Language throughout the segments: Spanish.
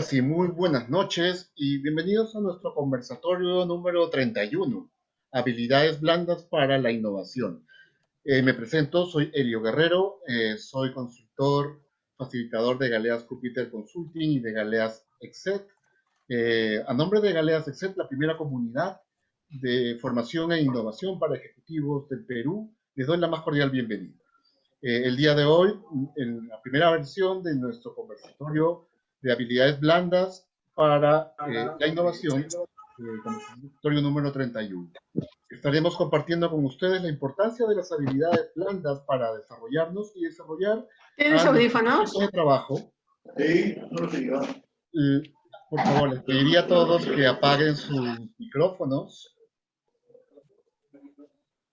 Sí, muy buenas noches y bienvenidos a nuestro conversatorio número 31, Habilidades blandas para la innovación. Me presento, soy Elio Guerrero, soy consultor, facilitador de Galeas Jupiter Consulting y de Galeas Exet. A nombre de Galeas Exet, la primera comunidad de formación e innovación para ejecutivos del Perú, les doy la más cordial bienvenida. El día de hoy, en la primera versión de nuestro conversatorio de habilidades blandas para la innovación, conversatorio número 31. Estaremos compartiendo con ustedes la importancia de las habilidades blandas para desarrollarnos y desarrollar ¿Tienes a nuestros audífonos? equipos de trabajo. Sí, no lo sé yo. Por favor, les pediría a todos que apaguen sus micrófonos,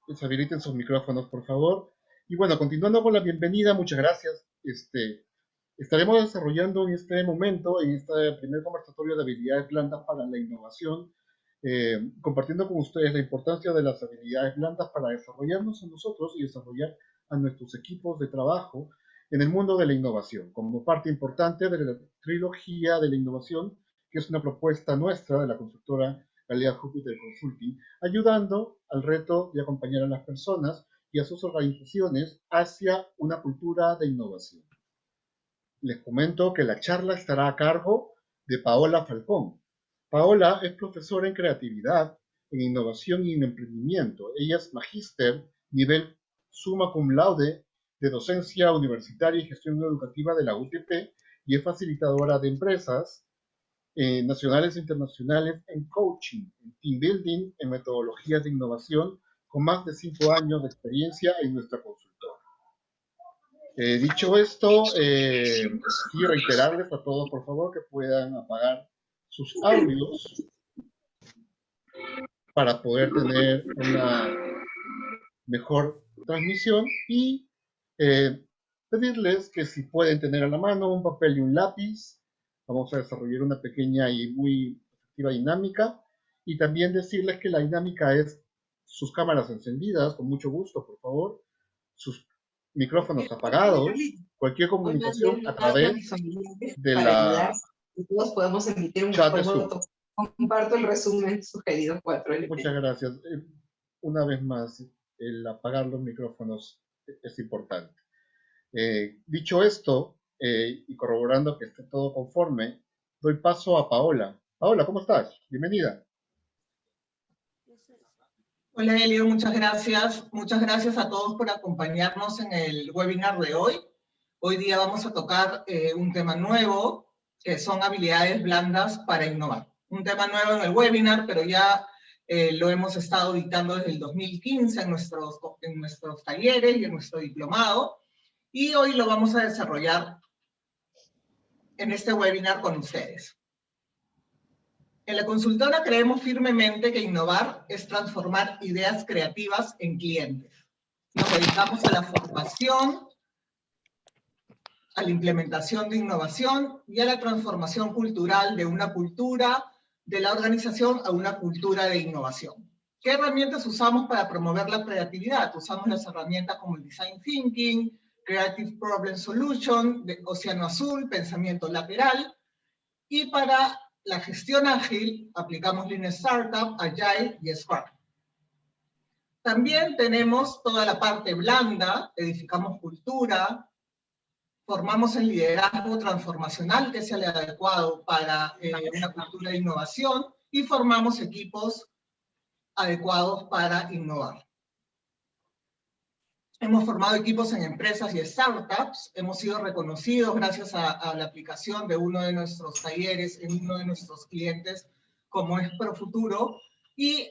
deshabiliten sus micrófonos, por favor. Y bueno, continuando con la bienvenida, muchas gracias. Estaremos desarrollando en este momento, en este primer conversatorio de habilidades blandas para la innovación, compartiendo con ustedes la importancia de las habilidades blandas para desarrollarnos a nosotros y desarrollar a nuestros equipos de trabajo en el mundo de la innovación, como parte importante de la trilogía de la innovación, que es una propuesta nuestra de la consultora Galeas Jupiter Consulting, ayudando al reto de acompañar a las personas y a sus organizaciones hacia una cultura de innovación. Les comento que la charla estará a cargo de Paola Falcón. Paola es profesora en creatividad, en innovación y en emprendimiento. Ella es magíster nivel summa cum laude de docencia universitaria y gestión educativa de la UTP y es facilitadora de empresas nacionales e internacionales en coaching, en team building, en metodologías de innovación, con más de 5 años de experiencia en nuestra consultora. Dicho esto, sí reiterarles a todos, por favor, que puedan apagar sus audios para poder tener una mejor transmisión y pedirles que si pueden tener a la mano un papel y un lápiz, vamos a desarrollar una pequeña y muy efectiva dinámica y también decirles que la dinámica es sus cámaras encendidas, con mucho gusto, por favor, sus micrófonos apagados, cualquier comunicación a través de la todos podemos emitir un chat de Zoom. Comparto el resumen sugerido 4LP. Muchas gracias. Una vez más, el apagar los micrófonos es importante. Dicho esto, y corroborando que esté todo conforme, doy paso a Paola. Paola, ¿cómo estás? Bienvenida. Hola Elio, muchas gracias. Muchas gracias a todos por acompañarnos en el webinar de hoy. Hoy día vamos a tocar un tema nuevo, que son habilidades blandas para innovar. Un tema nuevo en el webinar, pero ya lo hemos estado dictando desde el 2015 en nuestros talleres y en nuestro diplomado. Y hoy lo vamos a desarrollar en este webinar con ustedes. En la consultora creemos firmemente que innovar es transformar ideas creativas en clientes. Nos dedicamos a la formación, a la implementación de innovación y a la transformación cultural de una cultura de la organización a una cultura de innovación. ¿Qué herramientas usamos para promover la creatividad? Usamos las herramientas como el Design Thinking, Creative Problem Solution, de Océano Azul, Pensamiento Lateral, y para la gestión ágil, aplicamos Lean Startup, Agile y Scrum. También tenemos toda la parte blanda, edificamos cultura, formamos el liderazgo transformacional que sea el adecuado para una cultura de innovación y formamos equipos adecuados para innovar. Hemos formado equipos en empresas y startups, hemos sido reconocidos gracias a la aplicación de uno de nuestros talleres en uno de nuestros clientes, como es Profuturo, y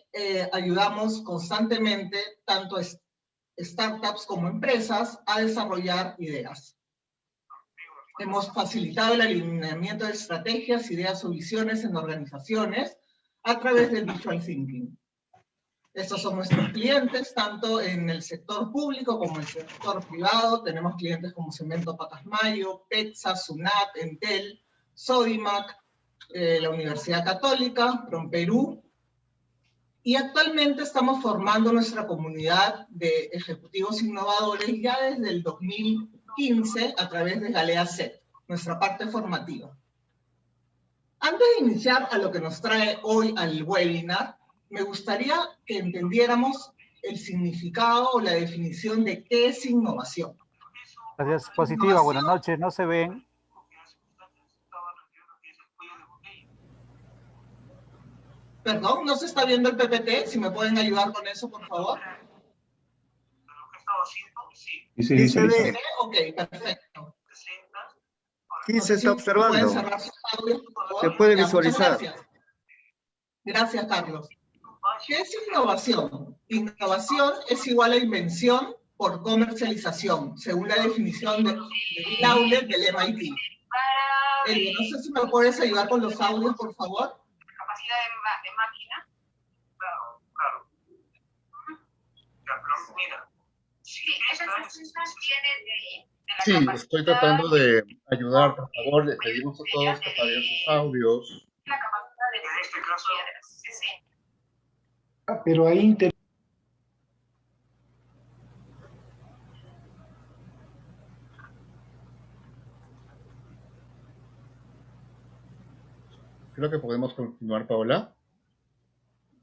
ayudamos constantemente tanto a startups como empresas a desarrollar ideas. Hemos facilitado el alineamiento de estrategias, ideas o visiones en organizaciones a través del Visual Thinking. Estos son nuestros clientes, tanto en el sector público como en el sector privado. Tenemos clientes como Cemento Pacasmayo, PETSA, SUNAT, Entel, Sodimac, la Universidad Católica, PROMPERÚ. Y actualmente estamos formando nuestra comunidad de ejecutivos innovadores ya desde el 2015 a través de Galeas Set, nuestra parte formativa. Antes de iniciar a lo que nos trae hoy al webinar, me gustaría que entendiéramos el significado o la definición de qué es innovación. Gracias, positiva, buenas noches, no se ven. Perdón, no se está viendo el PPT, si me pueden ayudar con eso, por favor. Sí, se ve. Ok, perfecto. Sí, se está observando. Pueden cerrar sus audios, por favor. Se puede Ya, muchas visualizar. gracias. Gracias, Carlos. ¿Qué es innovación? Innovación es igual a invención por comercialización, según la definición de Bill Aulet del MIT. Elio, no sé si me puedes ayudar con los audios, por favor. Capacidad de máquina. Claro. Mira. Sí, esas cosas vienen de la Sí, capacidad. estoy tratando de ayudar, por favor, les pedimos a todos que apaguen sus audios. La capacidad de en este caso, sí. Pero ahí Creo que podemos continuar, Paola.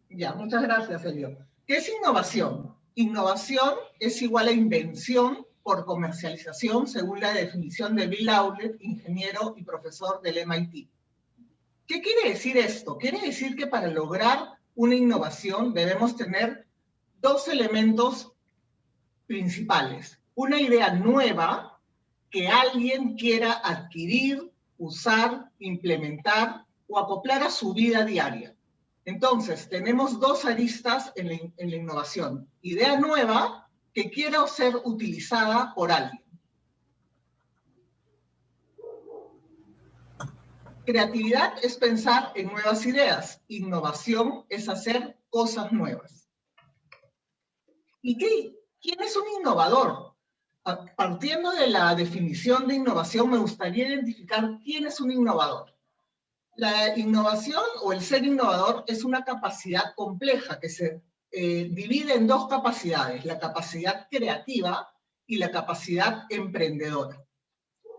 Ya, muchas gracias, Elio. ¿Qué es innovación? Innovación es igual a invención por comercialización, según la definición de Bill Aulet, ingeniero y profesor del MIT. ¿Qué quiere decir esto? Quiere decir que para lograr una innovación debemos tener dos elementos principales. Una idea nueva que alguien quiera adquirir, usar, implementar o acoplar a su vida diaria. Entonces, tenemos dos aristas en la innovación. Idea nueva que quiera ser utilizada por alguien. Creatividad es pensar en nuevas ideas. Innovación es hacer cosas nuevas. ¿Y quién es un innovador? Partiendo de la definición de innovación, me gustaría identificar quién es un innovador. La innovación o el ser innovador es una capacidad compleja que se divide en dos capacidades, la capacidad creativa y la capacidad emprendedora.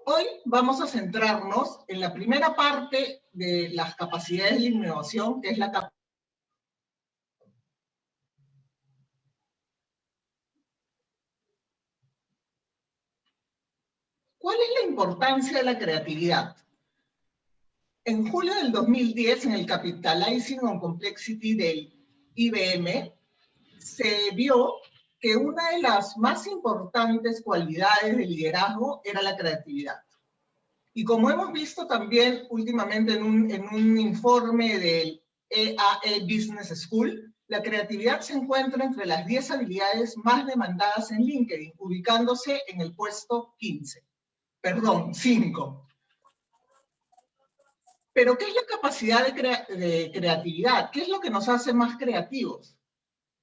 Hoy vamos a centrarnos en la primera parte de las capacidades de la innovación, que es la capacidad. ¿Cuál es la importancia de la creatividad? En julio del 2010, en el Capitalizing on Complexity del IBM, se vio que una de las más importantes cualidades de liderazgo era la creatividad. Y como hemos visto también últimamente en un informe del EAE Business School, la creatividad se encuentra entre las 10 habilidades más demandadas en LinkedIn, ubicándose en el puesto 5. Pero, ¿qué es la capacidad de creatividad? ¿Qué es lo que nos hace más creativos?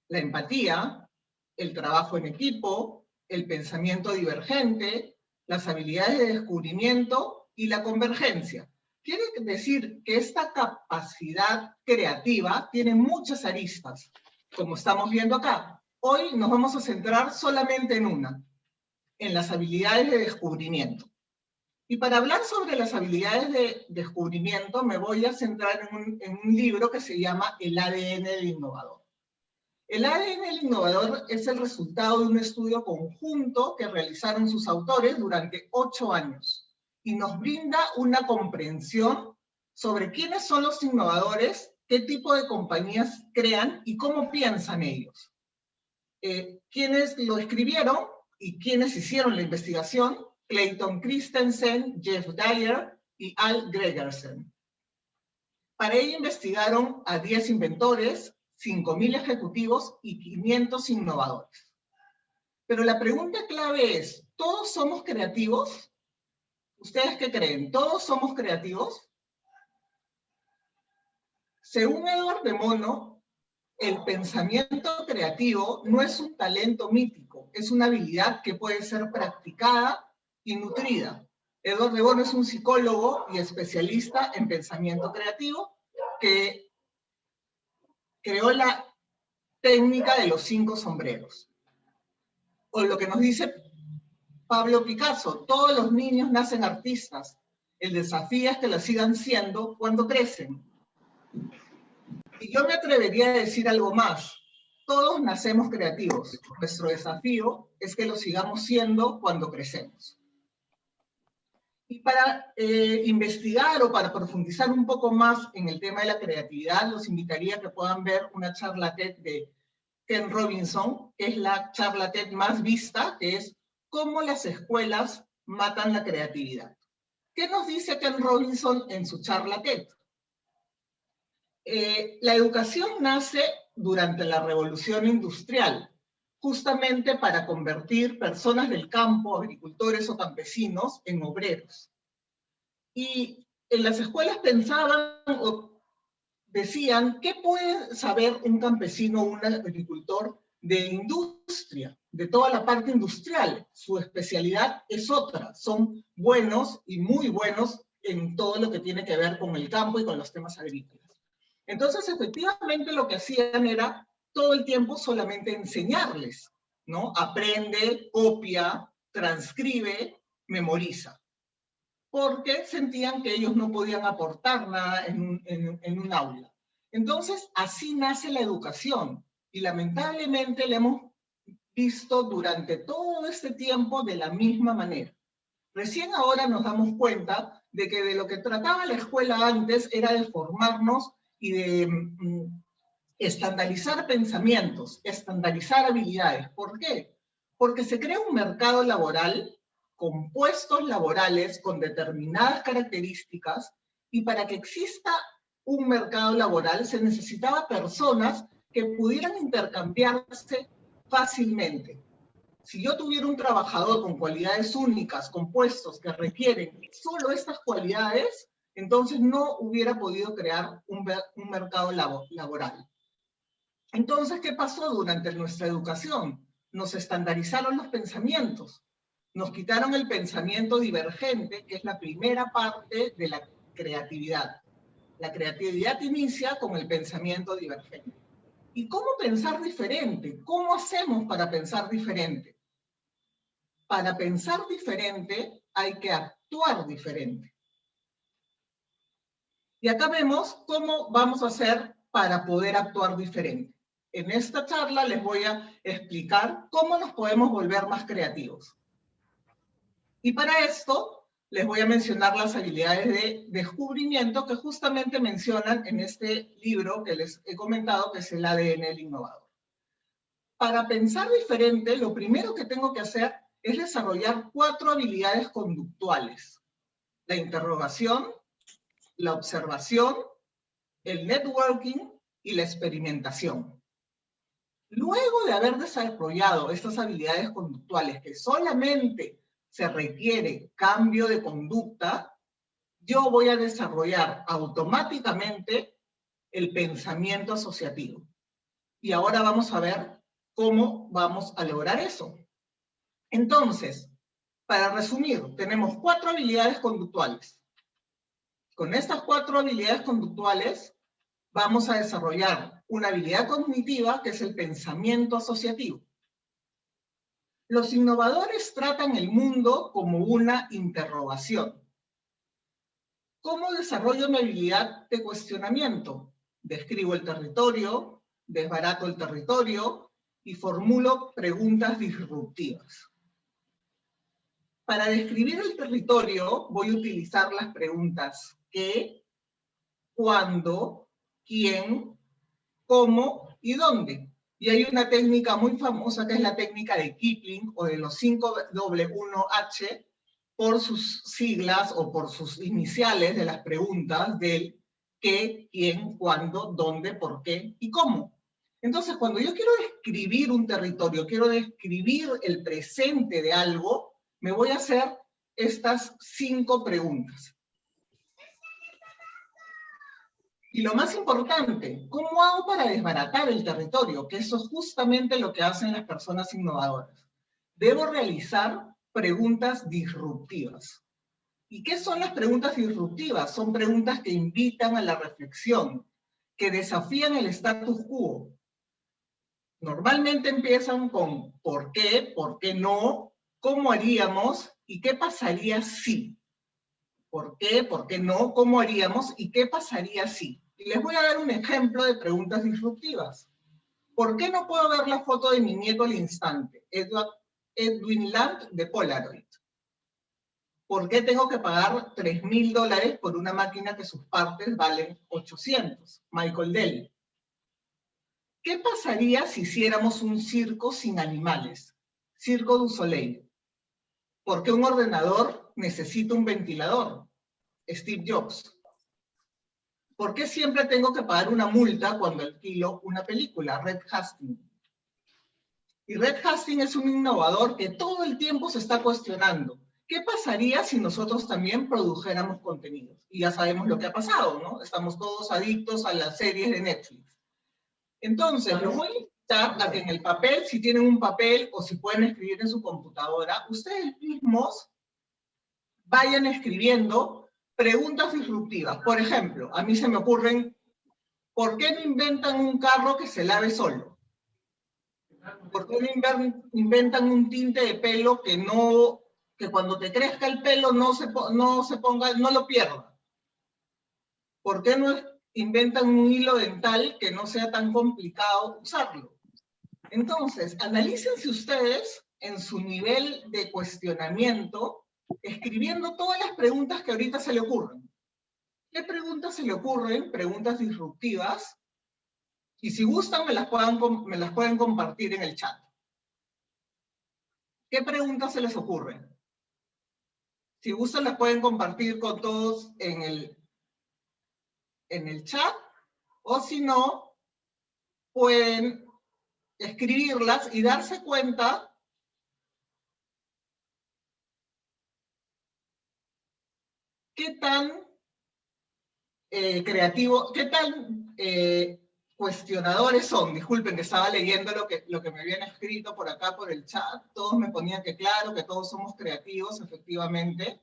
La empatía, el trabajo en equipo, el pensamiento divergente, las habilidades de descubrimiento y la convergencia. Quiere decir que esta capacidad creativa tiene muchas aristas, como estamos viendo acá. Hoy nos vamos a centrar solamente en una, en las habilidades de descubrimiento. Y para hablar sobre las habilidades de descubrimiento, me voy a centrar en un libro que se llama El ADN del innovador. El ADN del innovador es el resultado de un estudio conjunto que realizaron sus autores durante 8 años y nos brinda una comprensión sobre quiénes son los innovadores, qué tipo de compañías crean y cómo piensan ellos. Quiénes lo escribieron y quiénes hicieron la investigación: Clayton Christensen, Jeff Dyer y Al Gregersen. Para ello investigaron a 10 inventores, 5.000 ejecutivos y 500 innovadores. Pero la pregunta clave es, ¿todos somos creativos? ¿Ustedes qué creen? ¿Todos somos creativos? Según Edward de Mono, el pensamiento creativo no es un talento mítico, es una habilidad que puede ser practicada y nutrida. Edward de Mono es un psicólogo y especialista en pensamiento creativo que creó la técnica de los 5 sombreros. O lo que nos dice Pablo Picasso: todos los niños nacen artistas, El desafío es que lo sigan siendo cuando crecen. Y yo me atrevería a decir algo más. Todos nacemos creativos. Nuestro desafío es que lo sigamos siendo cuando crecemos. Y para investigar o para profundizar un poco más en el tema de la creatividad, los invitaría a que puedan ver una charla TED de Ken Robinson, que es la charla TED más vista, que es ¿Cómo las escuelas matan la creatividad? ¿Qué nos dice Ken Robinson en su charla TED? La educación nace durante la revolución industrial, justamente para convertir personas del campo, agricultores o campesinos, en obreros. Y en las escuelas pensaban o decían, ¿qué puede saber un campesino o un agricultor de industria, de toda la parte industrial? Su especialidad es otra, son buenos y muy buenos en todo lo que tiene que ver con el campo y con los temas agrícolas. Entonces, efectivamente, lo que hacían era todo el tiempo solamente enseñarles, ¿no? Aprende, copia, transcribe, memoriza. Porque sentían que ellos no podían aportar nada en un aula. Entonces, así nace la educación. Y lamentablemente la hemos visto durante todo este tiempo de la misma manera. Recién ahora nos damos cuenta de que de lo que trataba la escuela antes era de formarnos y de estandarizar pensamientos, estandarizar habilidades. ¿Por qué? Porque se crea un mercado laboral con puestos laborales con determinadas características, y para que exista un mercado laboral se necesitaba personas que pudieran intercambiarse fácilmente. Si yo tuviera un trabajador con cualidades únicas, con puestos que requieren solo estas cualidades, entonces no hubiera podido crear un mercado laboral. Entonces, ¿qué pasó durante nuestra educación? Nos estandarizaron los pensamientos. Nos quitaron el pensamiento divergente, que es la primera parte de la creatividad. La creatividad inicia con el pensamiento divergente. ¿Y cómo pensar diferente? ¿Cómo hacemos para pensar diferente? Para pensar diferente hay que actuar diferente. Y acá vemos cómo vamos a hacer para poder actuar diferente. En esta charla les voy a explicar cómo nos podemos volver más creativos. Y para esto les voy a mencionar las habilidades de descubrimiento que justamente mencionan en este libro que les he comentado, que es el ADN del innovador. Para pensar diferente, lo primero que tengo que hacer es desarrollar 4 habilidades conductuales: la interrogación, la observación, el networking y la experimentación. Luego de haber desarrollado estas habilidades conductuales, que solamente se requiere cambio de conducta, yo voy a desarrollar automáticamente el pensamiento asociativo. Y ahora vamos a ver cómo vamos a lograr eso. Entonces, para resumir, tenemos 4 habilidades conductuales. Con estas 4 habilidades conductuales vamos a desarrollar una habilidad cognitiva, que es el pensamiento asociativo. Los innovadores tratan el mundo como una interrogación. ¿Cómo desarrollo mi habilidad de cuestionamiento? Describo el territorio, desbarato el territorio y formulo preguntas disruptivas. Para describir el territorio voy a utilizar las preguntas ¿qué?, ¿cuándo?, ¿quién?, ¿cómo? ¿Y dónde? Y hay una técnica muy famosa que es la técnica de Kipling, o de los 5W1H, por sus siglas o por sus iniciales de las preguntas del qué, quién, cuándo, dónde, por qué y cómo. Entonces, cuando yo quiero describir un territorio, quiero describir el presente de algo, me voy a hacer estas 5 preguntas. Y lo más importante, ¿cómo hago para desbaratar el territorio? Que eso es justamente lo que hacen las personas innovadoras. Debo realizar preguntas disruptivas. ¿Y qué son las preguntas disruptivas? Son preguntas que invitan a la reflexión, que desafían el status quo. Normalmente empiezan con ¿por qué? ¿Por qué no? ¿Cómo haríamos? ¿Y qué pasaría si? ¿Por qué? ¿Por qué no? ¿Cómo haríamos? ¿Y qué pasaría si? Y les voy a dar un ejemplo de preguntas disruptivas. ¿Por qué no puedo ver la foto de mi nieto al instante? Edwin Land de Polaroid. ¿Por qué tengo que pagar $3.000 por una máquina que sus partes valen 800? Michael Dell. ¿Qué pasaría si hiciéramos un circo sin animales? Circo du Soleil. ¿Por qué un ordenador necesita un ventilador? Steve Jobs. ¿Por qué siempre tengo que pagar una multa cuando alquilo una película? Red Hastings. Y Red Hastings es un innovador que todo el tiempo se está cuestionando. ¿Qué pasaría si nosotros también produjéramos contenidos? Y ya sabemos lo que ha pasado, ¿no? Estamos todos adictos a las series de Netflix. Entonces, los voy a invitar a que en el papel, si tienen un papel o si pueden escribir en su computadora, ustedes mismos vayan escribiendo preguntas disruptivas. Por ejemplo, a mí se me ocurren, ¿por qué no inventan un carro que se lave solo? ¿Por qué no inventan un tinte de pelo que cuando te crezca el pelo no lo pierda? ¿Por qué no inventan un hilo dental que no sea tan complicado usarlo? Entonces, analícense ustedes en su nivel de cuestionamiento, escribiendo todas las preguntas que ahorita se le ocurren. ¿Qué preguntas se le ocurren? Preguntas disruptivas. Y si gustan, me las pueden compartir en el chat. ¿Qué preguntas se les ocurren? Si gustan, las pueden compartir con todos en el chat. O si no, pueden escribirlas y darse cuenta qué tan creativo, qué tan cuestionadores son. Disculpen que estaba leyendo lo que me habían escrito por acá, por el chat. Todos me ponían que claro, que todos somos creativos, efectivamente.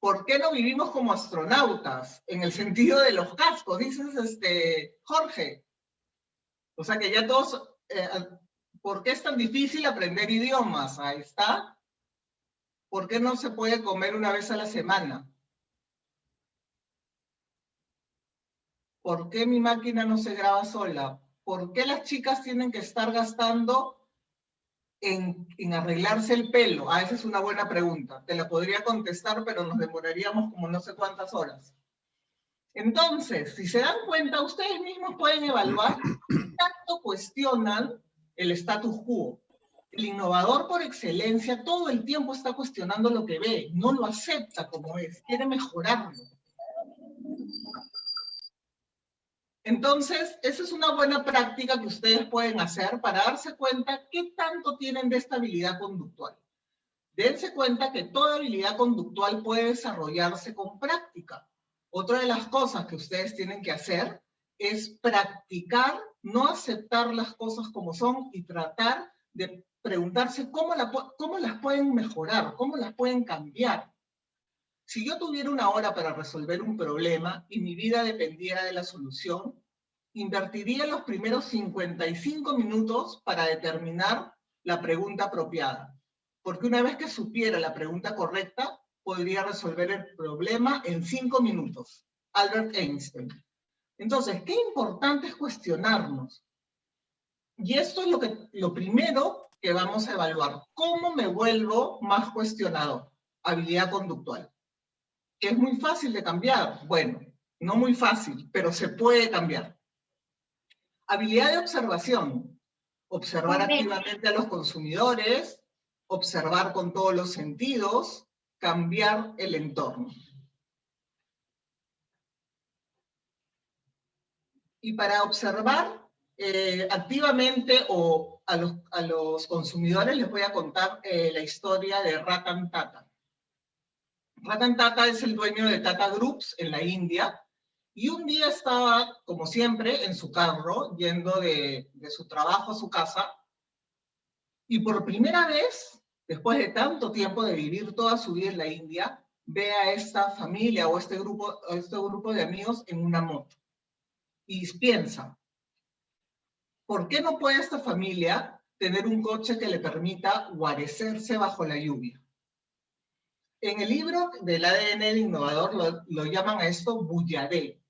¿Por qué no vivimos como astronautas? En el sentido de los cascos, dices, Jorge. O sea que ya todos... ¿por qué es tan difícil aprender idiomas? Ahí está. ¿Por qué no se puede comer una vez a la semana? ¿Por qué mi máquina no se graba sola? ¿Por qué las chicas tienen que estar gastando en arreglarse el pelo? Esa es una buena pregunta. Te la podría contestar, pero nos demoraríamos como no sé cuántas horas. Entonces, si se dan cuenta, ustedes mismos pueden evaluar qué tanto cuestionan el status quo. El innovador por excelencia todo el tiempo está cuestionando lo que ve, no lo acepta como es, quiere mejorarlo. Entonces, esa es una buena práctica que ustedes pueden hacer para darse cuenta qué tanto tienen de esta habilidad conductual. Dense cuenta que toda habilidad conductual puede desarrollarse con práctica. Otra de las cosas que ustedes tienen que hacer es practicar, no aceptar las cosas como son y tratar de preguntarse cómo las pueden mejorar, cómo las pueden cambiar. Si yo tuviera una hora para resolver un problema y mi vida dependiera de la solución, invertiría los primeros 55 minutos para determinar la pregunta apropiada. Porque una vez que supiera la pregunta correcta, podría resolver el problema en 5 minutos. Albert Einstein. Entonces, qué importante es cuestionarnos. Y esto es lo primero que vamos a evaluar. ¿Cómo me vuelvo más cuestionador? Habilidad conductual. Que es muy fácil de cambiar. Bueno, no muy fácil, pero se puede cambiar. Habilidad de observación. Observar activamente a los consumidores, observar con todos los sentidos, cambiar el entorno. Y para observar activamente o a los consumidores les voy a contar la historia de Ratan Tata. Ratan Tata es el dueño de Tata Groups en la India y un día estaba, como siempre, en su carro, yendo de su trabajo a su casa y por primera vez, después de tanto tiempo de vivir toda su vida en la India, ve a esta familia o este grupo de amigos en una moto. Y piensa, ¿por qué no puede esta familia tener un coche que le permita guarecerse bajo la lluvia? En el libro del ADN del innovador lo llaman a esto bulladé.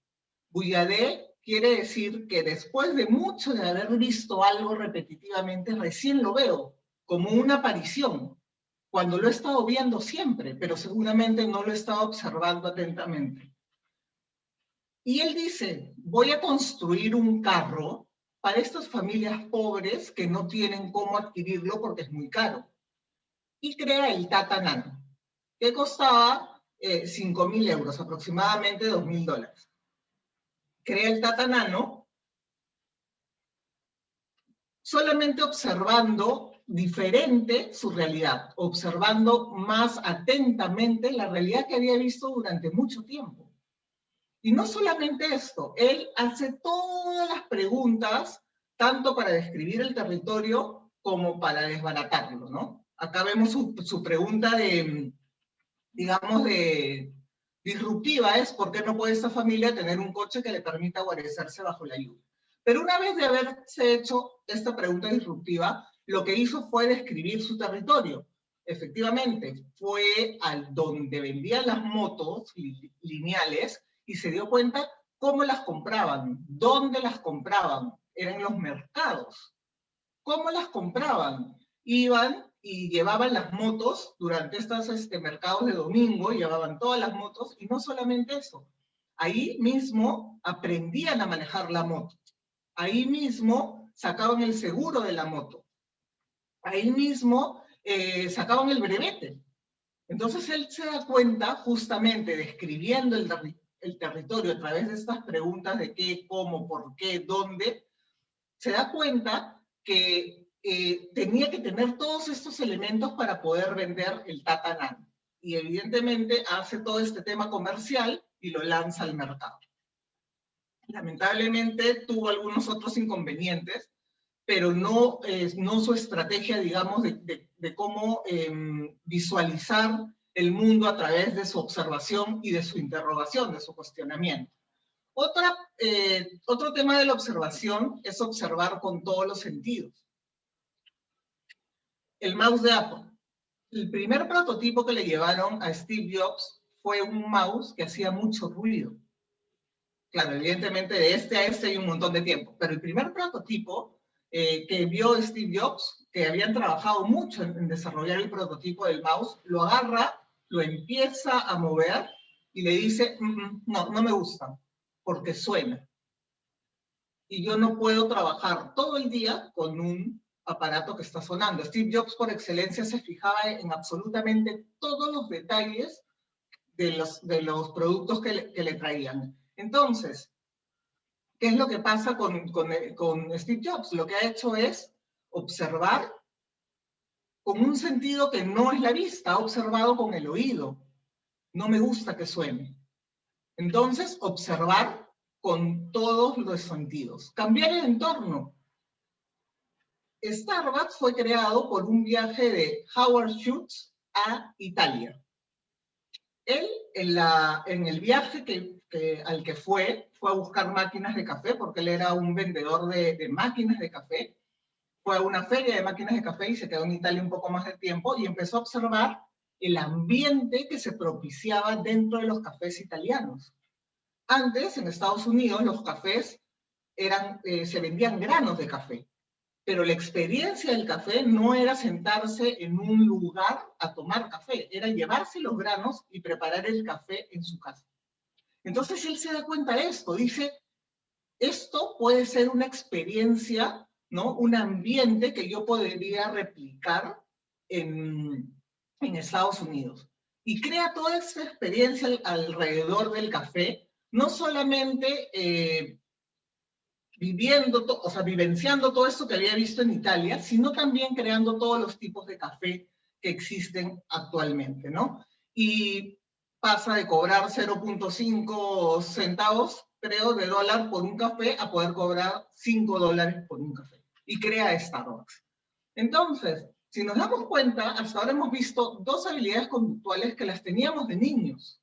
Bulladé quiere decir que después de mucho de haber visto algo repetitivamente, recién lo veo, como una aparición, cuando lo he estado viendo siempre, pero seguramente no lo he estado observando atentamente. Y él dice, voy a construir un carro para estas familias pobres que no tienen cómo adquirirlo porque es muy caro. Y crea el Tata Nano, que costaba 5.000 euros, aproximadamente $2.000. Crea el Tata Nano solamente observando diferente su realidad, observando más atentamente la realidad que había visto durante mucho tiempo. Y no solamente esto, él hace todas las preguntas, tanto para describir el territorio como para desbaratarlo, ¿no? Acá vemos su pregunta de, digamos, de disruptiva, es ¿por qué no puede esta familia tener un coche que le permita guarecerse bajo la lluvia? Pero una vez de haberse hecho esta pregunta disruptiva, lo que hizo fue describir su territorio. Efectivamente, fue al donde vendían las motos lineales y se dio cuenta cómo las compraban, dónde las compraban, eran los mercados. ¿Cómo las compraban? Iban y llevaban las motos durante estos mercados de domingo, llevaban todas las motos, y no solamente eso, ahí mismo aprendían a manejar la moto, ahí mismo sacaban el seguro de la moto, ahí mismo sacaban el brevete. Entonces él se da cuenta, justamente describiendo el territorio a través de estas preguntas de qué, cómo, por qué, dónde, se da cuenta que tenía que tener todos estos elementos para poder vender el Tata Nano. Y evidentemente hace todo este tema comercial y lo lanza al mercado. Lamentablemente tuvo algunos otros inconvenientes, pero no su estrategia, digamos, de cómo visualizar el mundo a través de su observación y de su interrogación, de su cuestionamiento. Otro tema de la observación es observar con todos los sentidos. El mouse de Apple. El primer prototipo que le llevaron a Steve Jobs fue un mouse que hacía mucho ruido. Claro, evidentemente de este a este hay un montón de tiempo, pero el primer prototipo que vio Steve Jobs, que habían trabajado mucho en desarrollar el prototipo del mouse, lo agarra, lo empieza a mover y le dice, no me gusta, porque suena. Y yo no puedo trabajar todo el día con un aparato que está sonando. Steve Jobs, por excelencia, se fijaba en absolutamente todos los detalles de los productos que le traían. Entonces, ¿qué es lo que pasa con Steve Jobs? Lo que ha hecho es observar con un sentido que no es la vista, ha observado con el oído. No me gusta que suene. Entonces, observar con todos los sentidos. Cambiar el entorno. Starbucks fue creado por un viaje de Howard Schultz a Italia. Él, en el viaje al que fue a buscar máquinas de café, porque él era un vendedor de máquinas de café. Fue a una feria de máquinas de café y se quedó en Italia un poco más de tiempo y empezó a observar el ambiente que se propiciaba dentro de los cafés italianos. Antes, en Estados Unidos, los cafés se vendían granos de café, pero la experiencia del café no era sentarse en un lugar a tomar café, era llevarse los granos y preparar el café en su casa. Entonces él se da cuenta de esto, dice, esto puede ser una experiencia, ¿no? Un ambiente que yo podría replicar en Estados Unidos. Y crea toda esta experiencia alrededor del café, no solamente vivenciando todo esto que había visto en Italia, sino también creando todos los tipos de café que existen actualmente, ¿no? Y pasa de cobrar 0.5 centavos, creo, de dólar por un café a poder cobrar $5 por un café. Y crea Starbucks. Entonces, si nos damos cuenta, hasta ahora hemos visto dos habilidades conductuales que las teníamos de niños.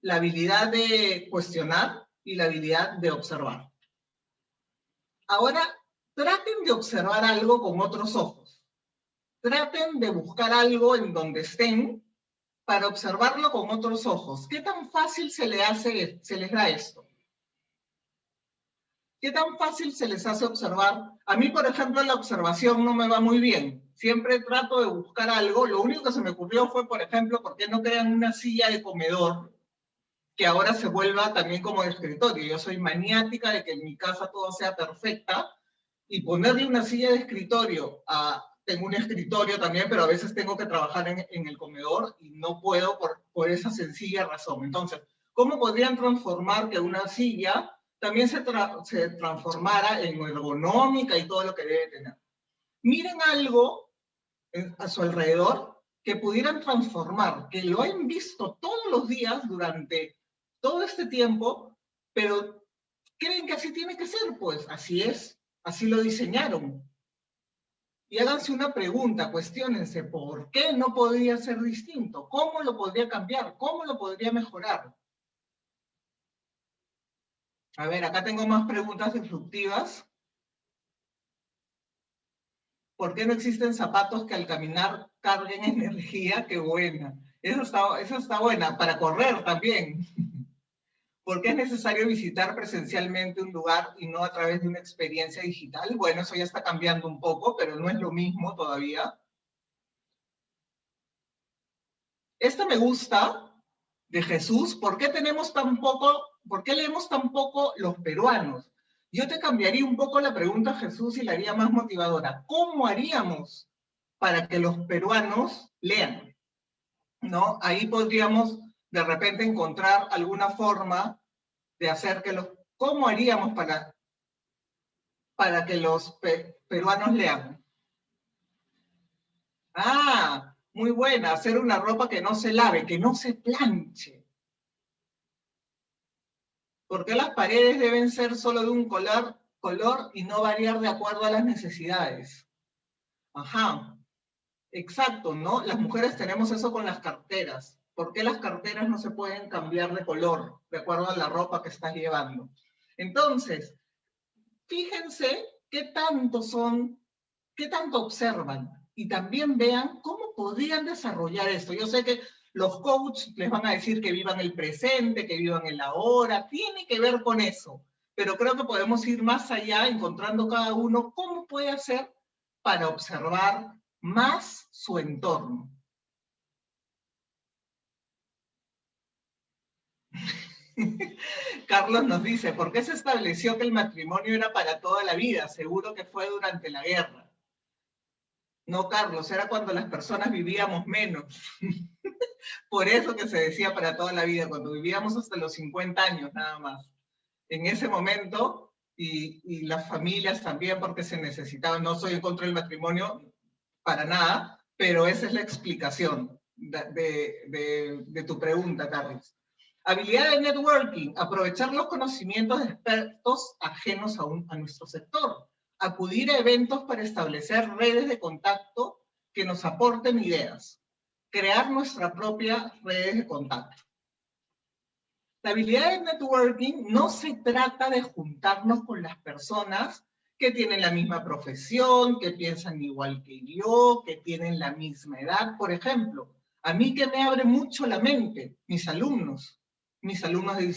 La habilidad de cuestionar y la habilidad de observar. Ahora, traten de observar algo con otros ojos. traten de buscar algo en donde estén para observarlo con otros ojos. ¿Qué tan fácil se les da esto? ¿Qué tan fácil se les hace observar? A mí, por ejemplo, la observación no me va muy bien. Siempre trato de buscar algo. Lo único que se me ocurrió fue, por ejemplo, ¿por qué no crean una silla de comedor que ahora se vuelva también como de escritorio? Yo soy maniática de que en mi casa todo sea perfecta, y ponerle una silla de escritorio tengo un escritorio también, pero a veces tengo que trabajar en el comedor y no puedo por esa sencilla razón. Entonces, ¿cómo podrían transformar que una silla también se transformara en ergonómica y todo lo que debe tener? Miren algo a su alrededor que pudieran transformar, que lo han visto todos los días durante todo este tiempo, pero creen que así tiene que ser. Pues así es, así lo diseñaron. Y háganse una pregunta, cuestiónense, ¿por qué no podría ser distinto? ¿Cómo lo podría cambiar? ¿Cómo lo podría mejorar? A ver, acá tengo más preguntas disruptivas. ¿Por qué no existen zapatos que al caminar carguen energía? ¡Qué buena! Esa está buena, para correr también. ¿Por qué es necesario visitar presencialmente un lugar y no a través de una experiencia digital? Bueno, eso ya está cambiando un poco, pero no es lo mismo todavía. Esta me gusta, de Jesús. ¿Por qué leemos tan poco los peruanos? Yo te cambiaría un poco la pregunta, Jesús, y la haría más motivadora. ¿Cómo haríamos para que los peruanos lean? ¿No? Ahí podríamos de repente encontrar alguna forma de hacer que ¿cómo haríamos para que los peruanos lean? Ah, muy buena, hacer una ropa que no se lave, que no se planche. ¿Por qué las paredes deben ser solo de un color y no variar de acuerdo a las necesidades? Ajá, exacto, ¿no? Las mujeres tenemos eso con las carteras. ¿Por qué las carteras no se pueden cambiar de color de acuerdo a la ropa que estás llevando? Entonces, fíjense qué tanto observan, y también vean cómo podrían desarrollar esto. Yo sé que los coaches les van a decir que vivan el presente, que vivan el ahora, tiene que ver con eso, pero creo que podemos ir más allá, encontrando cada uno cómo puede hacer para observar más su entorno. Carlos nos dice, ¿por qué se estableció que el matrimonio era para toda la vida? Seguro que fue durante la guerra. No, Carlos, era cuando las personas vivíamos menos. Por eso que se decía para toda la vida, cuando vivíamos hasta los 50 años nada más. En ese momento, y las familias también, porque se necesitaban. No soy en contra del matrimonio, para nada, pero esa es la explicación de tu pregunta, Carlos. Habilidad de networking, aprovechar los conocimientos de expertos ajenos a nuestro sector. Acudir a eventos para establecer redes de contacto que nos aporten ideas. Crear nuestra propia redes de contacto. La habilidad de networking no se trata de juntarnos con las personas que tienen la misma profesión, que piensan igual que yo, que tienen la misma edad. Por ejemplo, a mí que me abre mucho la mente, mis alumnos de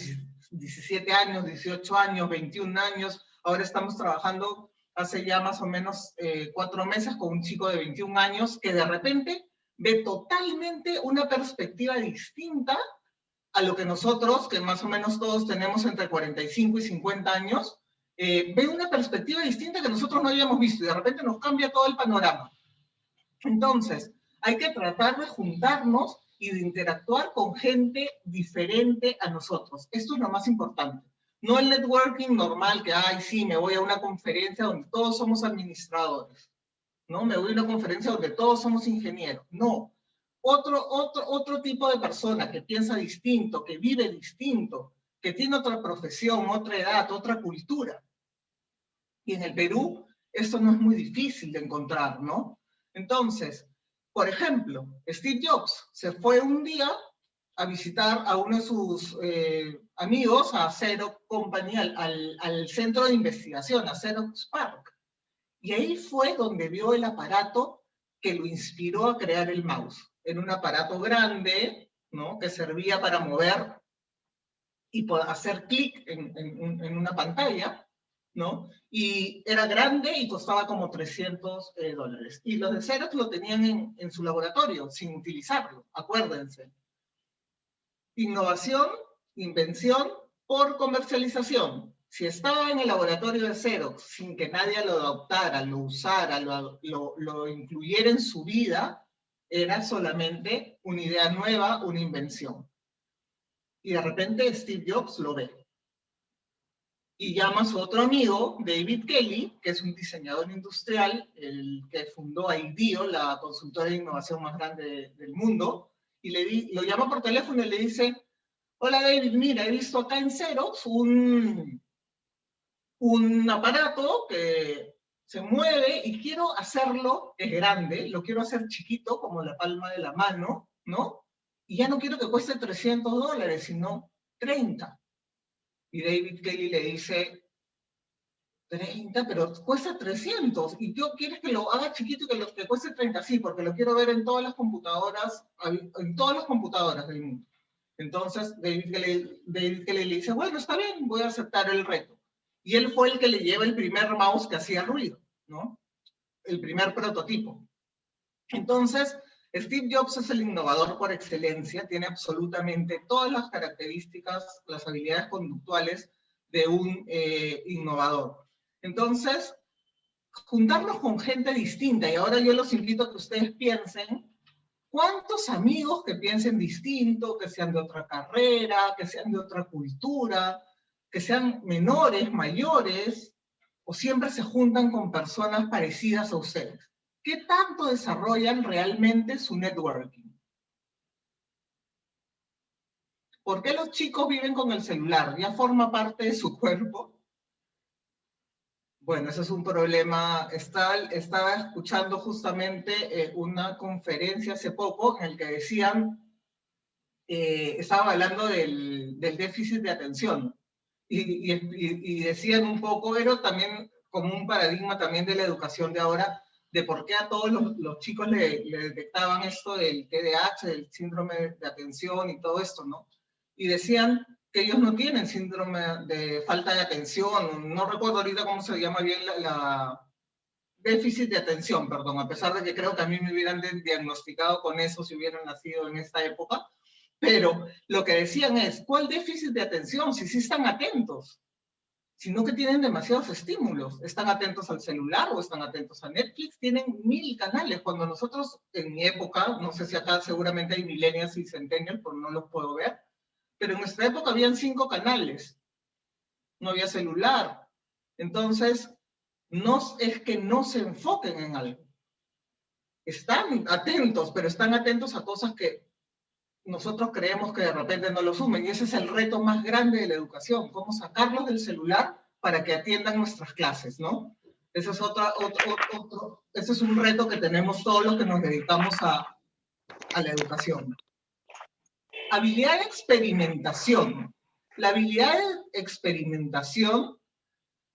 17 años, 18 años, 21 años, ahora estamos trabajando hace ya más o menos 4 meses con un chico de 21 años que de repente ve totalmente una perspectiva distinta a lo que nosotros, que más o menos todos tenemos entre 45 y 50 años, ve una perspectiva distinta que nosotros no habíamos visto y de repente nos cambia todo el panorama. Entonces, hay que tratar de juntarnos y de interactuar con gente diferente a nosotros. Esto es lo más importante. No el networking normal que, ay, sí, me voy a una conferencia donde todos somos administradores. No, me voy a una conferencia donde todos somos ingenieros. No. Otro tipo de persona que piensa distinto, que vive distinto, que tiene otra profesión, otra edad, otra cultura. Y en el Perú, esto no es muy difícil de encontrar, ¿no? Entonces, por ejemplo, Steve Jobs se fue un día a visitar a uno de sus amigos, a Xerox Company, al centro de investigación, a Xerox Park. Y ahí fue donde vio el aparato que lo inspiró a crear el mouse. Era un aparato grande, ¿no?, que servía para mover y hacer clic en una pantalla, ¿no? Y era grande y costaba como $300. Y los de Xerox lo tenían en su laboratorio, sin utilizarlo, acuérdense. Innovación, invención por comercialización. Si estaba en el laboratorio de Xerox sin que nadie lo adoptara, lo usara, lo incluyera en su vida, era solamente una idea nueva, una invención. Y de repente Steve Jobs lo ve. Y llama a su otro amigo, David Kelly, que es un diseñador industrial, el que fundó IDEO, la consultora de innovación más grande del mundo, y lo llama por teléfono y le dice: hola David, mira, he visto acá en Xerox un aparato que se mueve y quiero hacerlo, es grande, lo quiero hacer chiquito como la palma de la mano, ¿no? Y ya no quiero que cueste $300, sino 30. Y David Kelly le dice: 30, pero cuesta 300. ¿Y tú quieres que lo haga chiquito y que cueste 30? Sí, porque lo quiero ver en todas las computadoras del mundo. Entonces David Kelly le dice: bueno, está bien, voy a aceptar el reto. Y él fue el que le lleva el primer mouse que hacía ruido, ¿no? El primer prototipo. Entonces, Steve Jobs es el innovador por excelencia, tiene absolutamente todas las características, las habilidades conductuales de un innovador. Entonces, juntarnos con gente distinta, y ahora yo los invito a que ustedes piensen, ¿cuántos amigos que piensen distinto, que sean de otra carrera, que sean de otra cultura, que sean menores, mayores, o siempre se juntan con personas parecidas a ustedes? ¿Qué tanto desarrollan realmente su networking? ¿Por qué los chicos viven con el celular? ¿Ya forma parte de su cuerpo? Bueno, ese es un problema. Estaba escuchando justamente una conferencia hace poco en el que decían, estaba hablando del déficit de atención. Y decían un poco, pero también como un paradigma también de la educación de ahora, de por qué a todos los chicos le detectaban esto del TDAH, del síndrome de atención y todo esto, ¿no? Y decían que ellos no tienen síndrome de falta de atención, no recuerdo ahorita cómo se llama bien la déficit de atención, perdón, a pesar de que creo que a mí me hubieran diagnosticado con eso si hubieran nacido en esta época, pero lo que decían es, ¿cuál déficit de atención? Si sí están atentos, sino que tienen demasiados estímulos. Están atentos al celular o están atentos a Netflix, tienen 1000 canales. Cuando nosotros, en mi época, no sé si acá seguramente hay millennials y centennials, pero no los puedo ver, pero en nuestra época habían 5 canales. No había celular. Entonces, no es que no se enfoquen en algo. Están atentos, pero están atentos a cosas que nosotros creemos que de repente no lo sumen, y ese es el reto más grande de la educación, cómo sacarlos del celular para que atiendan nuestras clases, ¿no? Ese es ese es un reto que tenemos todos los que nos dedicamos a la educación. Habilidad de experimentación. La habilidad de experimentación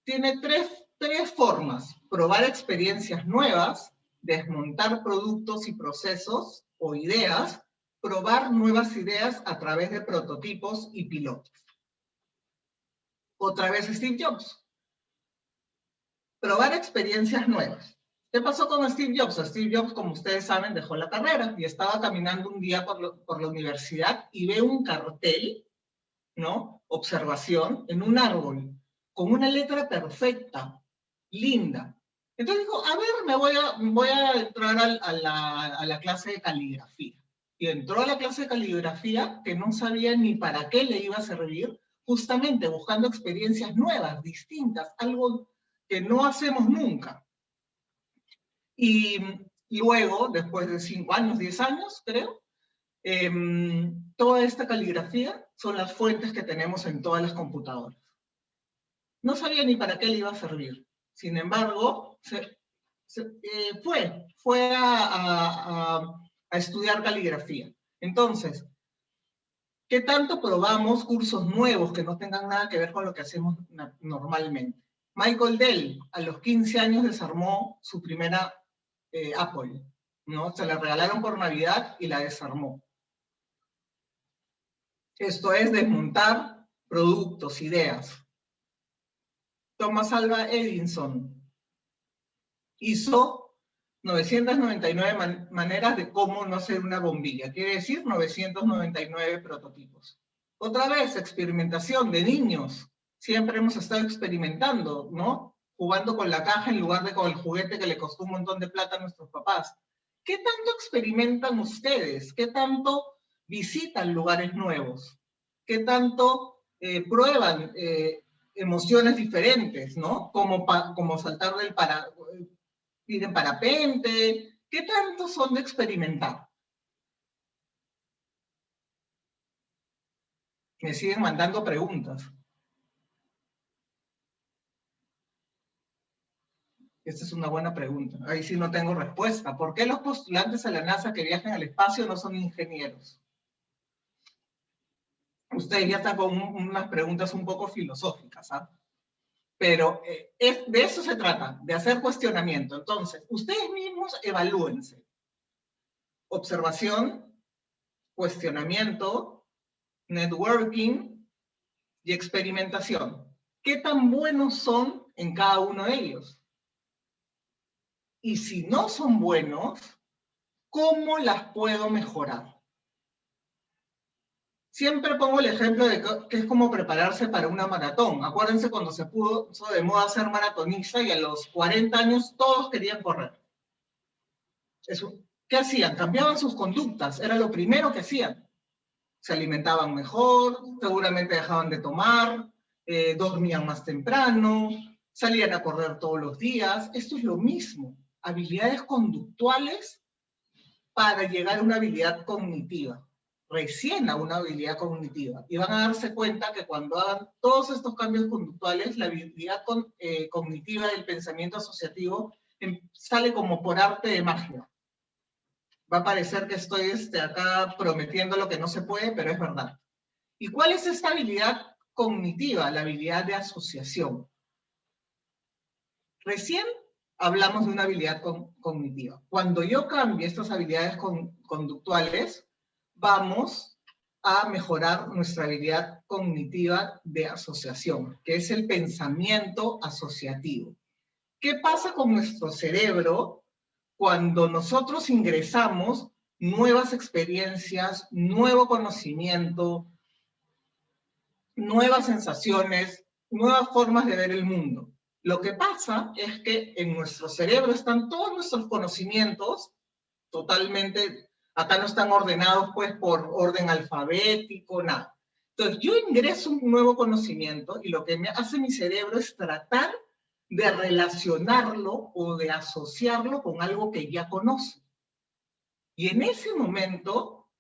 tiene tres formas: probar experiencias nuevas, desmontar productos y procesos o ideas, probar nuevas ideas a través de prototipos y pilotos. Otra vez Steve Jobs. Probar experiencias nuevas. ¿Qué pasó con Steve Jobs? Steve Jobs, como ustedes saben, dejó la carrera y estaba caminando un día por la universidad y ve un cartel, ¿no? Observación en un árbol, con una letra perfecta, linda. Entonces dijo, a ver, voy a entrar a la clase de caligrafía. Y entró a la clase de caligrafía que no sabía ni para qué le iba a servir, justamente buscando experiencias nuevas, distintas, algo que no hacemos nunca. Y luego, después de 5 años, 10 años, creo, toda esta caligrafía son las fuentes que tenemos en todas las computadoras. No sabía ni para qué le iba a servir. Sin embargo, fue a estudiar caligrafía. Entonces, ¿qué tanto probamos cursos nuevos que no tengan nada que ver con lo que hacemos normalmente? Michael Dell, a los 15 años desarmó su primera Apple, ¿no? Se la regalaron por Navidad y la desarmó. Esto es desmontar productos, ideas. Thomas Alva Edison hizo 999 maneras de cómo no hacer una bombilla. Quiere decir 999 prototipos. Otra vez, experimentación de niños. Siempre hemos estado experimentando, ¿no? Jugando con la caja en lugar de con el juguete que le costó un montón de plata a nuestros papás. ¿Qué tanto experimentan ustedes? ¿Qué tanto visitan lugares nuevos? ¿Qué tanto prueban emociones diferentes, ¿no? Como saltar ir en parapente. ¿Qué tanto son de experimentar? Me siguen mandando preguntas. Esta es una buena pregunta. Ahí sí no tengo respuesta. ¿Por qué los postulantes a la NASA que viajan al espacio no son ingenieros? Ustedes ya están con unas preguntas un poco filosóficas, ¿ah? Pero de eso se trata, de hacer cuestionamiento. Entonces, ustedes mismos evalúense. Observación, cuestionamiento, networking y experimentación. ¿Qué tan buenos son en cada uno de ellos? Y si no son buenos, ¿cómo las puedo mejorar? Siempre pongo el ejemplo de que es como prepararse para una maratón. Acuérdense cuando se puso de moda ser maratonista y a los 40 años todos querían correr. ¿Qué hacían? Cambiaban sus conductas, era lo primero que hacían. Se alimentaban mejor, seguramente dejaban de tomar, dormían más temprano, salían a correr todos los días. Esto es lo mismo, habilidades conductuales para llegar a una habilidad cognitiva. Recién a una habilidad cognitiva. Y van a darse cuenta que cuando hagan todos estos cambios conductuales, la habilidad cognitiva del pensamiento asociativo sale como por arte de magia. Va a parecer que estoy acá prometiendo lo que no se puede, pero es verdad. ¿Y cuál es esta habilidad cognitiva? La habilidad de asociación. Recién hablamos de una habilidad cognitiva. Cuando yo cambie estas habilidades conductuales, vamos a mejorar nuestra habilidad cognitiva de asociación, que es el pensamiento asociativo. ¿Qué pasa con nuestro cerebro cuando nosotros ingresamos nuevas experiencias, nuevo conocimiento, nuevas sensaciones, nuevas formas de ver el mundo? Lo que pasa es que en nuestro cerebro están todos nuestros conocimientos totalmente. Acá no están ordenados pues por orden alfabético, nada. Entonces yo ingreso un nuevo conocimiento y lo que me hace mi cerebro es tratar de relacionarlo o de asociarlo con algo que ya conoce. Y en ese momento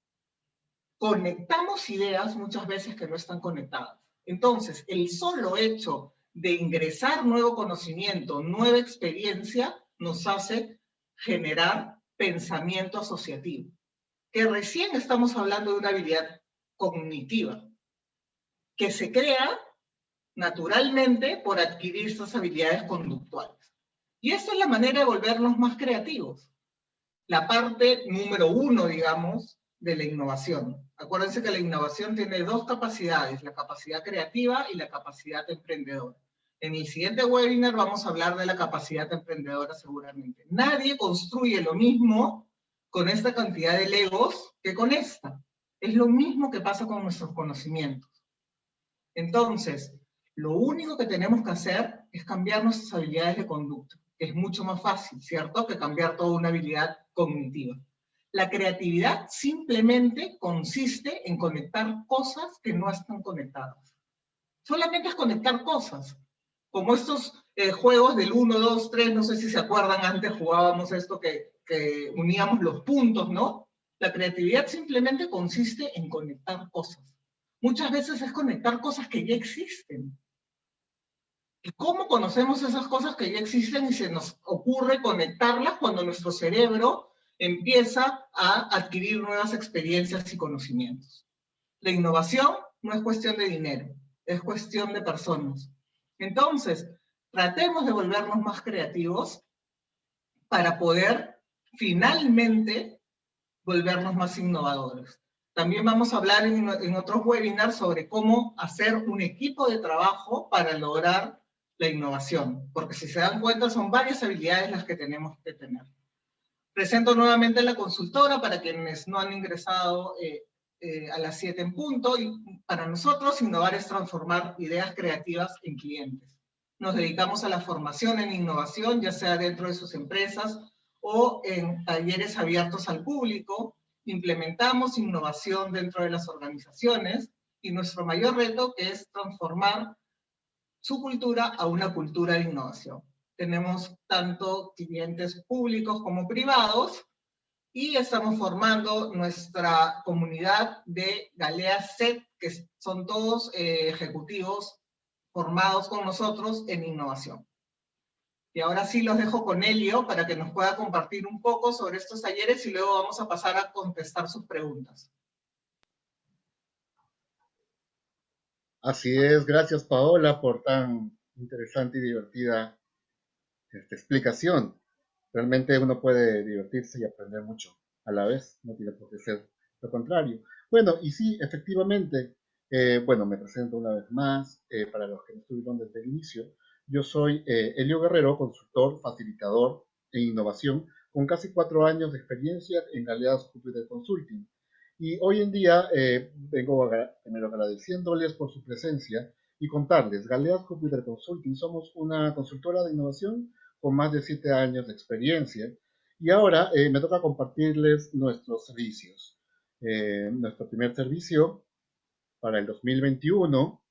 conectamos ideas muchas veces que no están conectadas. Entonces el solo hecho de ingresar nuevo conocimiento, nueva experiencia, nos hace generar pensamiento asociativo, que recién estamos hablando de una habilidad cognitiva, que se crea naturalmente por adquirir estas habilidades conductuales. Y esa es la manera de volvernos más creativos. La parte número 1, digamos, de la innovación. Acuérdense que la innovación tiene dos capacidades, la capacidad creativa y la capacidad emprendedora. En el siguiente webinar vamos a hablar de la capacidad emprendedora seguramente. Nadie construye lo mismo con esta cantidad de legos que con esta. Es lo mismo que pasa con nuestros conocimientos. Entonces, lo único que tenemos que hacer es cambiar nuestras habilidades de conducta, que es mucho más fácil, ¿cierto?, que cambiar toda una habilidad cognitiva. La creatividad simplemente consiste en conectar cosas que no están conectadas. Solamente es conectar cosas. Como estos juegos del 1, 2, 3, no sé si se acuerdan, antes jugábamos esto que uníamos los puntos, ¿no? La creatividad simplemente consiste en conectar cosas. Muchas veces es conectar cosas que ya existen. ¿Y cómo conocemos esas cosas que ya existen y se nos ocurre conectarlas cuando nuestro cerebro empieza a adquirir nuevas experiencias y conocimientos? La innovación no es cuestión de dinero, es cuestión de personas. Entonces, tratemos de volvernos más creativos para poder finalmente volvernos más innovadores. También vamos a hablar en otros webinars sobre cómo hacer un equipo de trabajo para lograr la innovación, porque si se dan cuenta son varias habilidades las que tenemos que tener. Presento nuevamente a la consultora para quienes no han ingresado a las 7 en punto, y para nosotros innovar es transformar ideas creativas en clientes. Nos dedicamos a la formación en innovación, ya sea dentro de sus empresas o en talleres abiertos al público. Implementamos innovación dentro de las organizaciones y nuestro mayor reto que es transformar su cultura a una cultura de innovación. Tenemos tanto clientes públicos como privados y estamos formando nuestra comunidad de Galea SET, que son todos ejecutivos formados con nosotros en innovación. Y ahora sí los dejo con Elio para que nos pueda compartir un poco sobre estos talleres y luego vamos a pasar a contestar sus preguntas. Así es, gracias Paola por tan interesante y divertida explicación. Realmente uno puede divertirse y aprender mucho a la vez, no tiene por qué ser lo contrario. Bueno, y sí, efectivamente, bueno, me presento una vez más, para los que no estuvieron desde el inicio. Yo soy Elio Guerrero, consultor, facilitador en innovación, con casi 4 años de experiencia en Galeas Jupiter Consulting. Y hoy en día vengo primero agradeciéndoles por su presencia y contarles, Galeas Jupiter Consulting somos una consultora de innovación con más de 7 años de experiencia. Y ahora me toca compartirles nuestros servicios. Nuestro primer servicio para el 2021,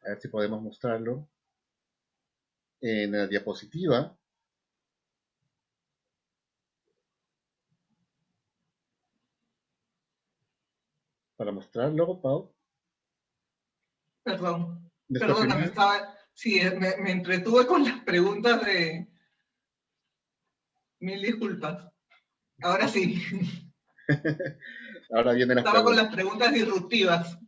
a ver si podemos mostrarlo en la diapositiva. Para mostrarlo, Pau. Perdón, Nuestro perdóname, me entretuve con las preguntas de... Mil disculpas. Ahora sí. Ahora vienen las Estaba con preguntas. las preguntas disruptivas.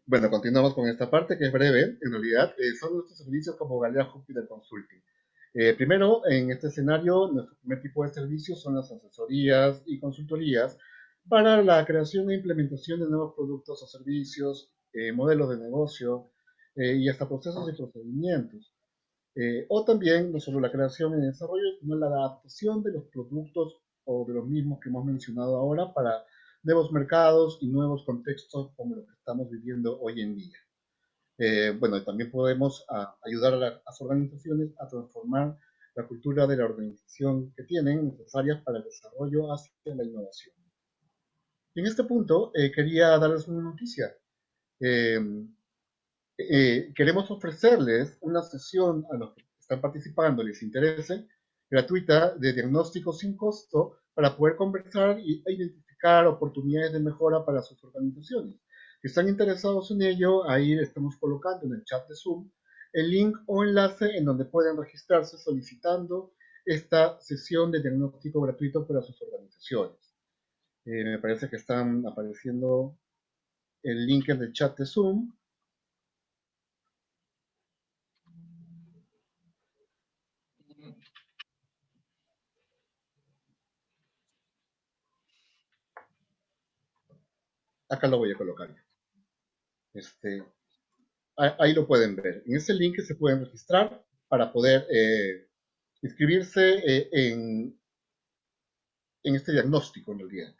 Bueno, continuamos con esta parte que es breve. En realidad, son nuestros servicios como Galea Jupiter Consulting. Primero, en este escenario, nuestro primer tipo de servicios son las asesorías y consultorías para la creación e implementación de nuevos productos o servicios, modelos de negocio y hasta procesos y procedimientos. O también, no solo la creación y desarrollo, sino la adaptación de los productos o de los mismos que hemos mencionado ahora para nuevos mercados y nuevos contextos como los que estamos viviendo hoy en día. Bueno, también podemos ayudar a las organizaciones a transformar la cultura de la organización que tienen necesarias para el desarrollo hacia la innovación. Y en este punto quería darles una noticia. Queremos ofrecerles una sesión a los que están participando, les interese, gratuita de diagnóstico sin costo para poder conversar e identificar oportunidades de mejora para sus organizaciones. Si están interesados en ello, ahí estamos colocando en el chat de Zoom el link o enlace en donde pueden registrarse solicitando esta sesión de diagnóstico gratuito para sus organizaciones. Me parece que están apareciendo el link en el chat de Zoom. Acá lo voy a colocar. Ahí lo pueden ver. En ese link se pueden registrar para poder inscribirse en este diagnóstico en realidad.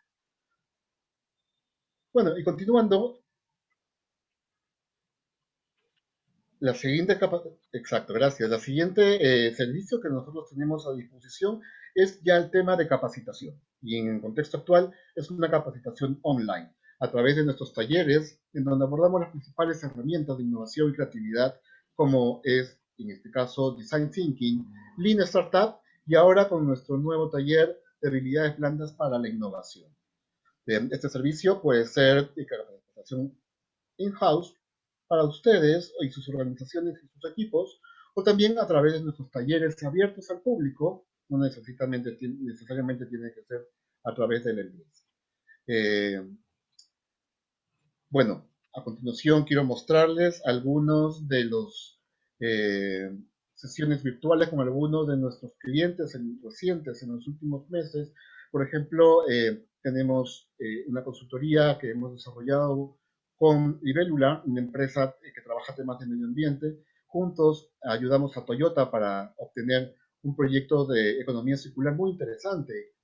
Bueno, y continuando, la siguiente capa, exacto, gracias. La siguiente servicio que nosotros tenemos a disposición es ya el tema de capacitación. Y en el contexto actual es una capacitación online, a través de nuestros talleres, en donde abordamos las principales herramientas de innovación y creatividad, como es, en este caso, Design Thinking, Lean Startup, y ahora con nuestro nuevo taller de habilidades blandas para la innovación. Este servicio puede ser de capacitación in-house para ustedes y sus organizaciones y sus equipos, o también a través de nuestros talleres abiertos al público, no necesariamente tiene que ser a través de la empresa. Bueno, a continuación quiero mostrarles algunos de los sesiones virtuales con algunos de nuestros clientes recientes en los últimos meses. Por ejemplo, tenemos una consultoría que hemos desarrollado con Libélula, una empresa que trabaja temas de medio ambiente. Juntos ayudamos a Toyota para obtener un proyecto de economía circular muy interesante,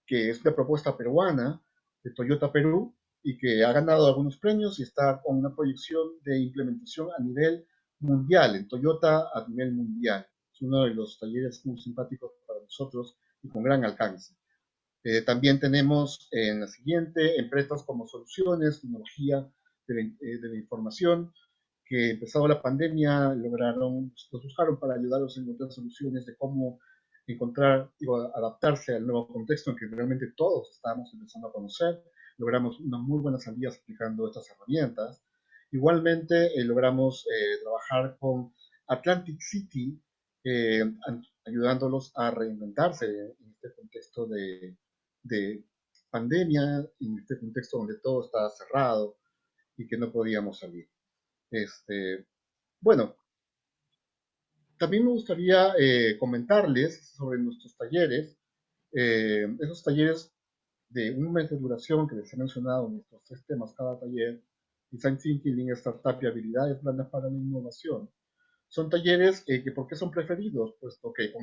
que es una propuesta peruana de Toyota Perú y que ha ganado algunos premios y está con una proyección de implementación a nivel mundial, en Toyota a nivel mundial. Es uno de los talleres muy simpáticos para nosotros y con gran alcance. También tenemos en la siguiente empresas como Soluciones, Tecnología de la Información, que empezado la pandemia nos buscaron para ayudarlos a encontrar soluciones de cómo encontrar y adaptarse al nuevo contexto en que realmente todos estábamos empezando a conocer. Logramos unas muy buenas salidas aplicando estas herramientas. Igualmente logramos trabajar con Atlantic City, ayudándolos a reinventarse en este contexto de pandemia, en este contexto donde todo estaba cerrado y que no podíamos salir. Bueno, también me gustaría comentarles sobre nuestros talleres, esos talleres de un mes de duración que les he mencionado, nuestros 3 temas cada taller: Design Thinking, Lean Startup y habilidades blandas para la innovación. Son talleres que, ¿por qué son preferidos? Puesto que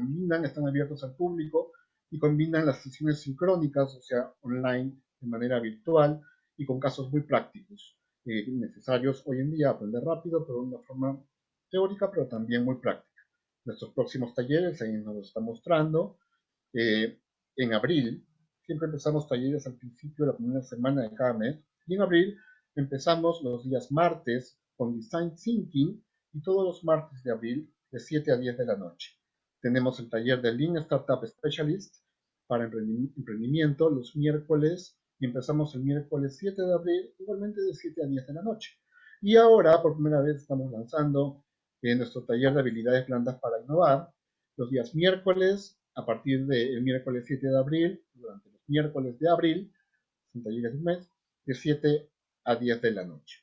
están abiertos al público y combinan las sesiones sincrónicas, o sea, online, de manera virtual y con casos muy prácticos, necesarios hoy en día, aprender rápido, pero de una forma teórica, pero también muy práctica. Nuestros próximos talleres, ahí nos lo está mostrando. En abril, siempre empezamos talleres al principio de la primera semana de cada mes, y en abril empezamos los días martes con Design Thinking, y todos los martes de abril de 7 a 10 de la noche. Tenemos el taller de Lean Startup Specialist para emprendimiento los miércoles, y empezamos el miércoles 7 de abril, igualmente de 7 a 10 de la noche. Y ahora, por primera vez, estamos lanzando nuestro taller de habilidades blandas para innovar, los días miércoles, a partir del miércoles 7 de abril, durante los miércoles de abril, son talleres de un mes, de 7 a 10 de la noche.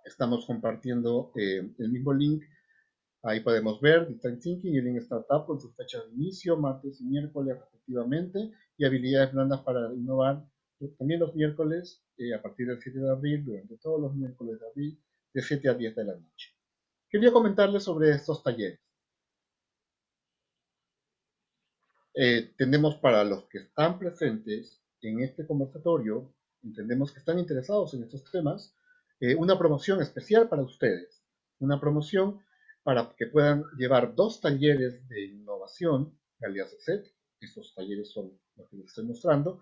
Estamos compartiendo el mismo link. Ahí podemos ver Design Thinking y Lean Startup con sus fechas de inicio, martes y miércoles respectivamente, y habilidades blandas para innovar también los miércoles a partir del 7 de abril, durante todos los miércoles de abril, de 7 a 10 de la noche. Quería comentarles sobre estos talleres. Tenemos para los que están presentes en este conversatorio, entendemos que están interesados en estos temas, una promoción especial para ustedes, una promoción para que puedan llevar 2 talleres de innovación, alias ESET, estos talleres son los que les estoy mostrando,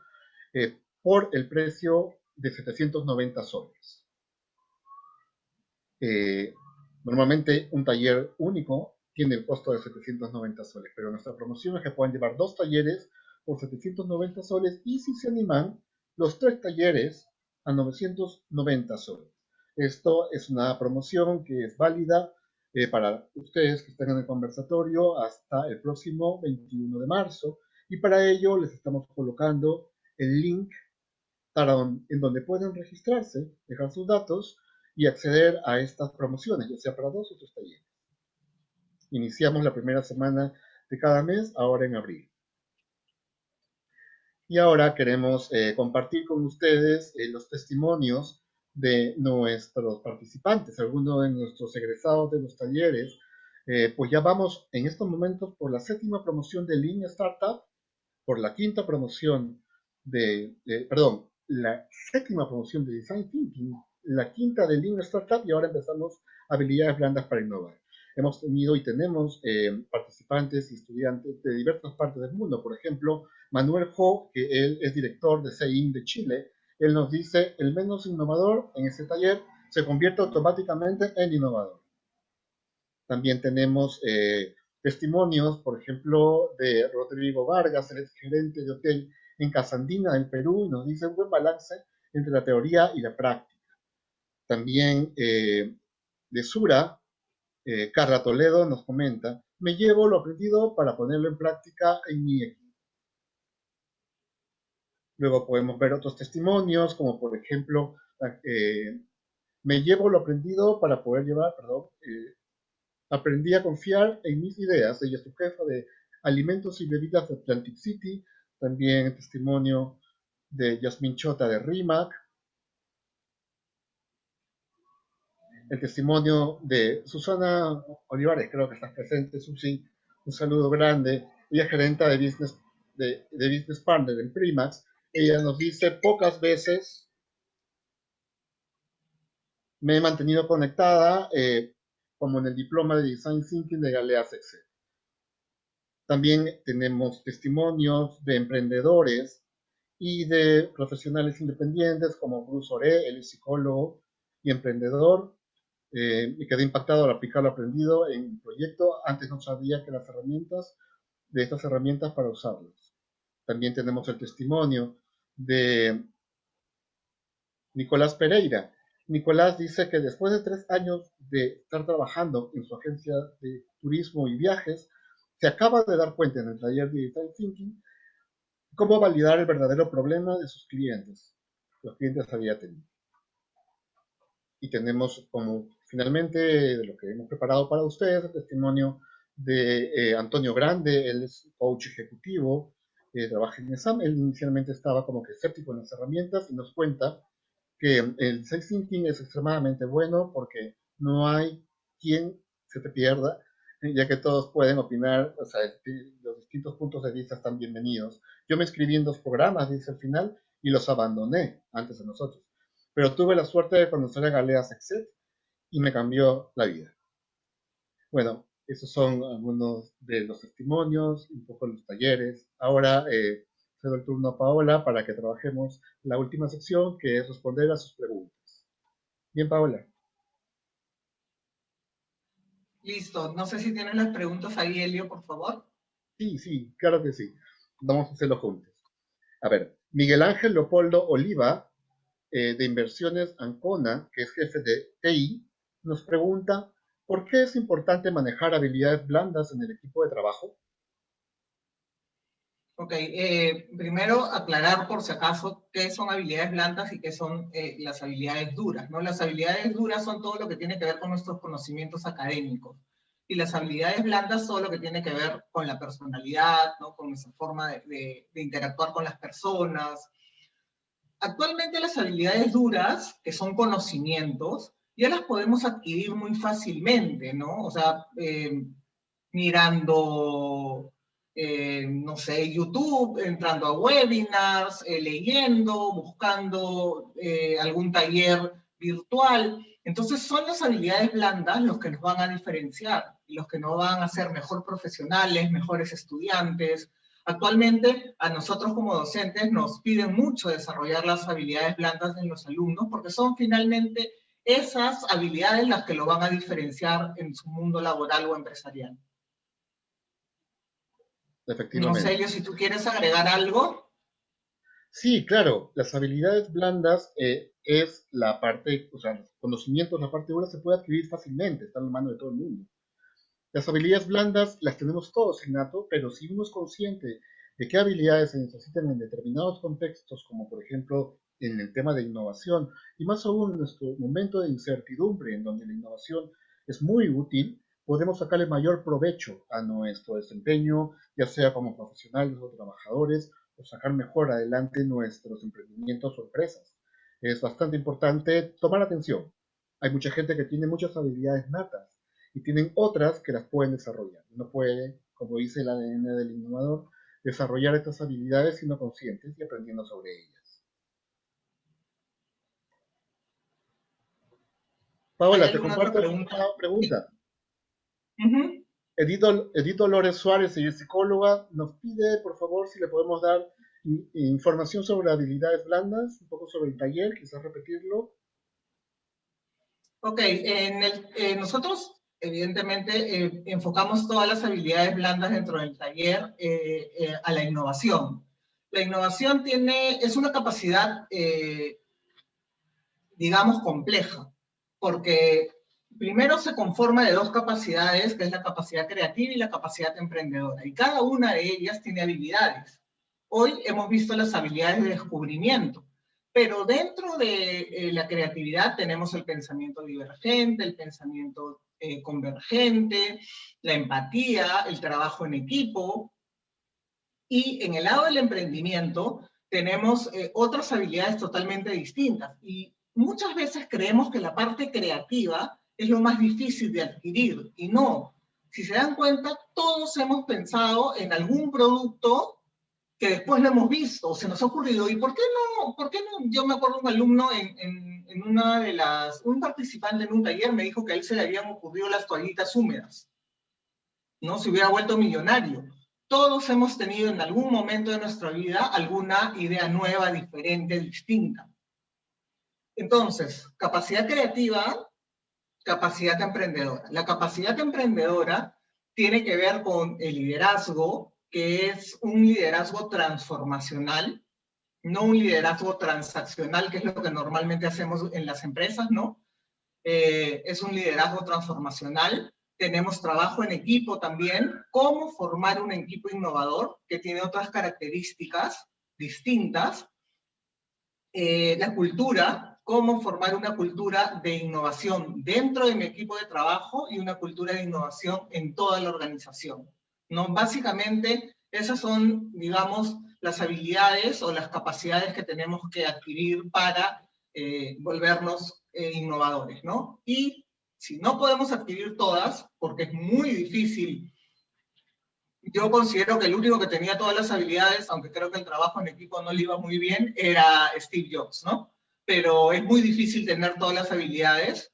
por el precio de 790 soles. Normalmente un taller único tiene el costo de 790 soles, pero nuestra promoción es que puedan llevar 2 talleres por 790 soles y, si se animan, los 3 talleres a 990 soles. Esto es una promoción que es válida para ustedes que están en el conversatorio hasta el próximo 21 de marzo, y para ello les estamos colocando el link en donde pueden registrarse, dejar sus datos y acceder a estas promociones, ya sea para 2 o 3 talleres. Iniciamos la primera semana de cada mes, ahora en abril. Y ahora queremos compartir con ustedes los testimonios de nuestros participantes, algunos de nuestros egresados de los talleres. Pues ya vamos en estos momentos por la 7ª promoción de Lean Startup, por la 5ª promoción la 7ª promoción de Design Thinking, la 5ª de Lean Startup, y ahora empezamos habilidades blandas para innovar. Hemos tenido y tenemos participantes y estudiantes de diversas partes del mundo. Por ejemplo, Manuel Jo, que él es director de CEIN de Chile, él nos dice: el menos innovador en este taller se convierte automáticamente en innovador. También tenemos testimonios, por ejemplo, de Rodrigo Vargas, el gerente de hotel en Casandina, en Perú, y nos dice un buen balance entre la teoría y la práctica. También de Sura, Carla Toledo nos comenta: me llevo lo aprendido para ponerlo en práctica en mi equipo. Luego podemos ver otros testimonios, como por ejemplo, me llevo lo aprendido para poder llevar, Aprendí a confiar en mis ideas. Ella es su jefa de alimentos y bebidas de Atlantic City. También testimonio de Yasmín Chota de RIMAC. El testimonio de Susana Olivares, creo que está presente. Susi, un saludo grande. Ella es gerenta de Business Partner en Primax. Ella nos dice: pocas veces me he mantenido conectada, como en el diploma de Design Thinking de Galeas Excel. También tenemos testimonios de emprendedores y de profesionales independientes como Bruce Oré, él es psicólogo y emprendedor, y quedé impactado al aplicar lo aprendido en el proyecto. Antes no sabía que estas herramientas para usarlas. También tenemos el testimonio de Nicolás Pereira. Nicolás dice que después de 3 años de estar trabajando en su agencia de turismo y viajes, se acaba de dar cuenta en el taller de Design Thinking cómo validar el verdadero problema de sus clientes. Los clientes había tenido. Y tenemos como finalmente de lo que hemos preparado para ustedes el testimonio de Antonio Grande. Él es coach ejecutivo, trabaja en ESAM. Él inicialmente estaba como que escéptico en las herramientas y nos cuenta que el Design Thinking es extremadamente bueno porque no hay quien se te pierda, ya que todos pueden opinar. O sea, los distintos puntos de vista están bienvenidos. Yo me inscribí en 2 programas, dice al final, y los abandoné antes de nosotros. Pero tuve la suerte de conocer a Galeas Excel y me cambió la vida. Bueno, esos son algunos de los testimonios, un poco los talleres. Ahora cedo el turno a Paola para que trabajemos la última sección, que es responder a sus preguntas. Bien, Paola. Listo. No sé si tienen las preguntas ahí, Elio, por favor. Sí, claro que sí. Vamos a hacerlo juntos. A ver, Miguel Ángel Leopoldo Oliva, de Inversiones Ancona, que es jefe de TI, nos pregunta: ¿por qué es importante manejar habilidades blandas en el equipo de trabajo? Ok, primero aclarar por si acaso qué son habilidades blandas y qué son las habilidades duras, ¿no? Las habilidades duras son todo lo que tiene que ver con nuestros conocimientos académicos, y las habilidades blandas son lo que tiene que ver con la personalidad, ¿no? Con nuestra forma de interactuar con las personas. Actualmente las habilidades duras, que son conocimientos, ya las podemos adquirir muy fácilmente, ¿no? O sea, mirando, no sé, YouTube, entrando a webinars, leyendo, buscando algún taller virtual. Entonces son las habilidades blandas los que nos van a diferenciar y los que nos van a hacer mejor profesionales, mejores estudiantes. Actualmente a nosotros como docentes nos piden mucho desarrollar las habilidades blandas en los alumnos porque son finalmente esas habilidades las que lo van a diferenciar en su mundo laboral o empresarial. Efectivamente. No sé, Elio, si tú quieres agregar algo. Sí, claro, las habilidades blandas es la parte, o sea, los conocimientos, la parte dura se puede adquirir fácilmente, está en la mano de todo el mundo. Las habilidades blandas las tenemos todos innato, pero si uno es consciente de qué habilidades se necesitan en determinados contextos, como por ejemplo en el tema de innovación, y más aún en nuestro momento de incertidumbre, en donde la innovación es muy útil, podemos sacarle mayor provecho a nuestro desempeño, ya sea como profesionales o trabajadores, o sacar mejor adelante nuestros emprendimientos o empresas. Es bastante importante tomar atención. Hay mucha gente que tiene muchas habilidades natas y tienen otras que las pueden desarrollar. Uno puede, como dice el ADN del innovador, desarrollar estas habilidades siendo conscientes y aprendiendo sobre ellas. Paola, te comparto una pregunta. Edith Dolores Suárez, ella es psicóloga, nos pide, por favor, si le podemos dar información sobre habilidades blandas, un poco sobre el taller, quizás repetirlo. Ok, nosotros evidentemente enfocamos todas las habilidades blandas dentro del taller a la innovación. La innovación es una capacidad, digamos, compleja, porque primero se conforma de 2 capacidades, que es la capacidad creativa y la capacidad emprendedora, y cada una de ellas tiene habilidades. Hoy hemos visto las habilidades de descubrimiento, Pero dentro de la creatividad tenemos el pensamiento divergente, el pensamiento convergente, la empatía, el trabajo en equipo. Y en el lado del emprendimiento tenemos otras habilidades totalmente distintas. Y muchas veces creemos que la parte creativa es lo más difícil de adquirir, y no. Si se dan cuenta, todos hemos pensado en algún producto que después lo hemos visto, o se nos ha ocurrido, ¿y por qué no? Yo me acuerdo un alumno en una de las, un participante en un taller me dijo que a él se le habían ocurrido las toallitas húmedas, ¿no? Se hubiera vuelto millonario. Todos hemos tenido en algún momento de nuestra vida alguna idea nueva, diferente, distinta. Entonces, capacidad creativa, capacidad emprendedora. La capacidad emprendedora tiene que ver con el liderazgo, que es un liderazgo transformacional, no un liderazgo transaccional, que es lo que normalmente hacemos en las empresas, ¿no? Es un liderazgo transformacional. Tenemos trabajo en equipo también, cómo formar un equipo innovador, que tiene otras características distintas. La cultura, cómo formar una cultura de innovación dentro de mi equipo de trabajo y una cultura de innovación en toda la organización, ¿no? Básicamente, esas son, digamos, las habilidades o las capacidades que tenemos que adquirir para volvernos innovadores, ¿no? Y si no podemos adquirir todas, porque es muy difícil, yo considero que el único que tenía todas las habilidades, aunque creo que el trabajo en equipo no le iba muy bien, era Steve Jobs, ¿no? Pero es muy difícil tener todas las habilidades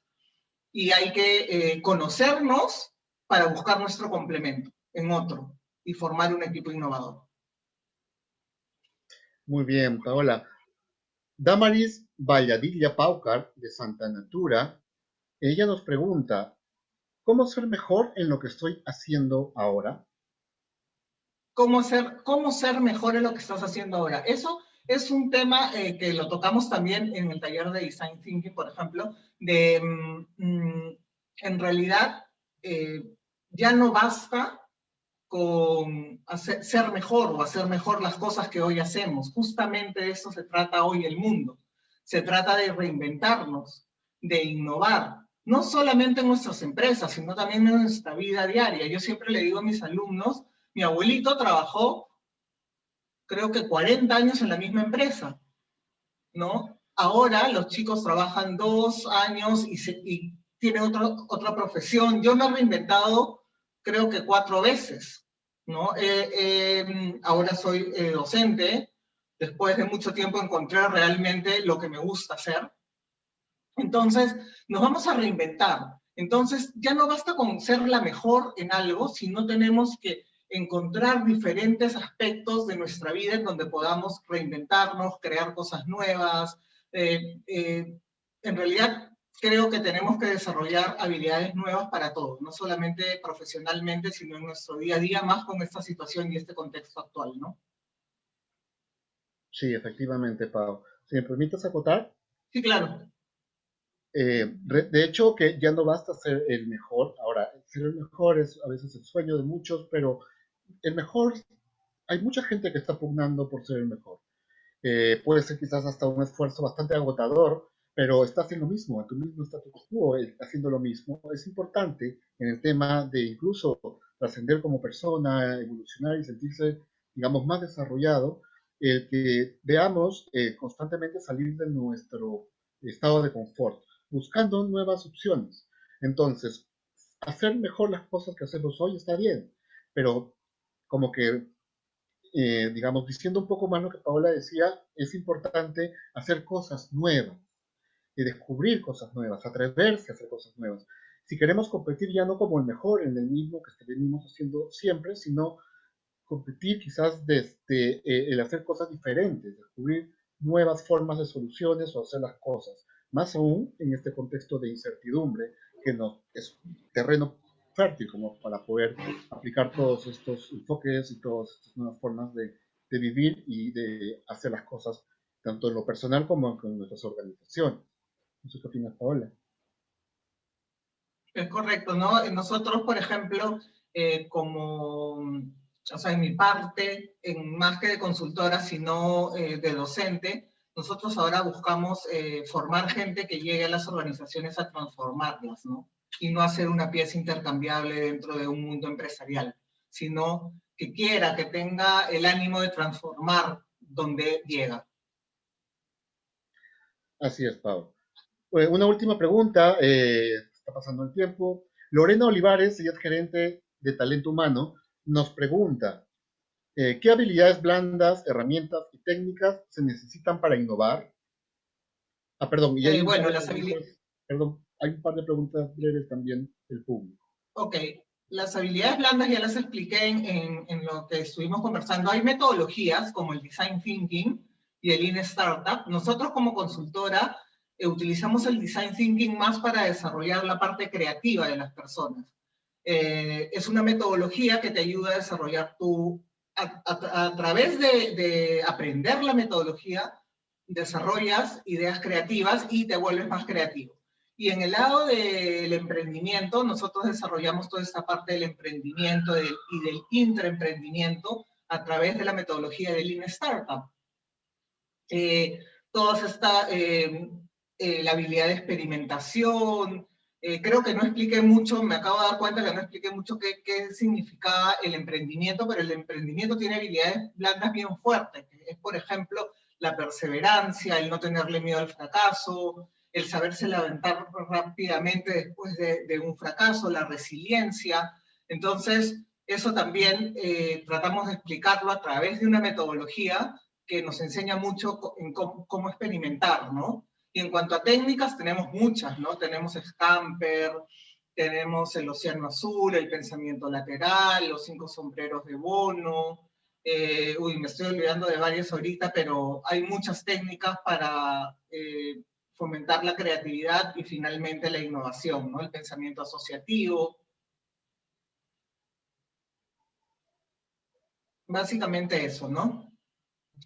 y hay que conocernos para buscar nuestro complemento en otro y formar un equipo innovador. Muy bien, Paola. Damaris Valladilla Paucar, de Santa Natura, ella nos pregunta, ¿cómo ser mejor en lo que estoy haciendo ahora? ¿Cómo ser mejor en lo que estás haciendo ahora? Eso es un tema que lo tocamos también en el taller de Design Thinking, por ejemplo, de en realidad ya no basta con ser mejor o hacer mejor las cosas que hoy hacemos. Justamente de eso se trata hoy el mundo. Se trata de reinventarnos, de innovar, no solamente en nuestras empresas, sino también en nuestra vida diaria. Yo siempre le digo a mis alumnos, mi abuelito trabajó, creo que 40 años en la misma empresa, ¿no? Ahora los chicos trabajan 2 años y tienen otra profesión. Yo me he reinventado, creo que 4 veces, ¿no? Ahora soy docente. Después de mucho tiempo encontré realmente lo que me gusta hacer. Entonces, nos vamos a reinventar. Entonces, ya no basta con ser la mejor en algo, sino tenemos que encontrar diferentes aspectos de nuestra vida en donde podamos reinventarnos, crear cosas nuevas. En realidad, creo que tenemos que desarrollar habilidades nuevas para todos, no solamente profesionalmente, sino en nuestro día a día, más con esta situación y este contexto actual, ¿no? Sí, efectivamente, Pau. Si me permites acotar. Sí, claro. De hecho, que ya no basta ser el mejor. Ahora, ser el mejor es a veces el sueño de muchos, pero el mejor, hay mucha gente que está pugnando por ser el mejor. Puede ser quizás hasta un esfuerzo bastante agotador, pero estás en lo mismo, en tu mismo status quo, haciendo lo mismo. Es importante en el tema de incluso trascender como persona, evolucionar y sentirse, digamos, más desarrollado, el que veamos constantemente salir de nuestro estado de confort, buscando nuevas opciones. Entonces, hacer mejor las cosas que hacemos hoy está bien, pero como que digamos, diciendo un poco más lo que Paola decía, es importante hacer cosas nuevas, y descubrir cosas nuevas, atreverse a hacer cosas nuevas. Si queremos competir ya no como el mejor en el mismo que venimos haciendo siempre, sino competir quizás desde el hacer cosas diferentes, descubrir nuevas formas de soluciones o hacer las cosas. Más aún en este contexto de incertidumbre, que no es terreno fértil como para poder aplicar todos estos enfoques y todas estas nuevas formas de vivir y de hacer las cosas tanto en lo personal como en nuestras organizaciones. No sé qué opinas, Paola. Es correcto, ¿no? Nosotros, por ejemplo, como, o sea, en mi parte, en más que de consultora, sino de docente, nosotros ahora buscamos formar gente que llegue a las organizaciones a transformarlas, ¿no? Y no hacer una pieza intercambiable dentro de un mundo empresarial, sino que quiera, que tenga el ánimo de transformar donde llega. Así es, Pau. Una última pregunta, está pasando el tiempo. Lorena Olivares, ella es gerente de talento humano, nos pregunta, ¿qué habilidades blandas, herramientas y técnicas se necesitan para innovar? Ah, perdón, y hay un Bueno, par de las habilidades... preguntas, perdón, hay un par de preguntas breves también del público. Ok, las habilidades blandas ya las expliqué en lo que estuvimos conversando. Hay metodologías como el Design Thinking y el Lean Startup. Nosotros como consultora utilizamos el Design Thinking más para desarrollar la parte creativa de las personas. Es una metodología que te ayuda a desarrollar a través de aprender la metodología, desarrollas ideas creativas y te vuelves más creativo. Y en el lado del emprendimiento, nosotros desarrollamos toda esta parte del emprendimiento y del intraemprendimiento a través de la metodología de Lean Startup. Toda esta, la habilidad de experimentación, creo que no expliqué mucho, me acabo de dar cuenta que no expliqué mucho qué significaba el emprendimiento, pero el emprendimiento tiene habilidades blandas bien fuertes, que es, por ejemplo, la perseverancia, el no tenerle miedo al fracaso, el saberse levantar rápidamente después de un fracaso, la resiliencia. Entonces, eso también tratamos de explicarlo a través de una metodología que nos enseña mucho en cómo experimentar, ¿no? Y en cuanto a técnicas, tenemos muchas, ¿no? Tenemos Scamper, tenemos el océano azul, el pensamiento lateral, los 5 sombreros de Bono. Me estoy olvidando de varias ahorita, pero hay muchas técnicas para fomentar la creatividad y finalmente la innovación, ¿no? El pensamiento asociativo. Básicamente eso, ¿no?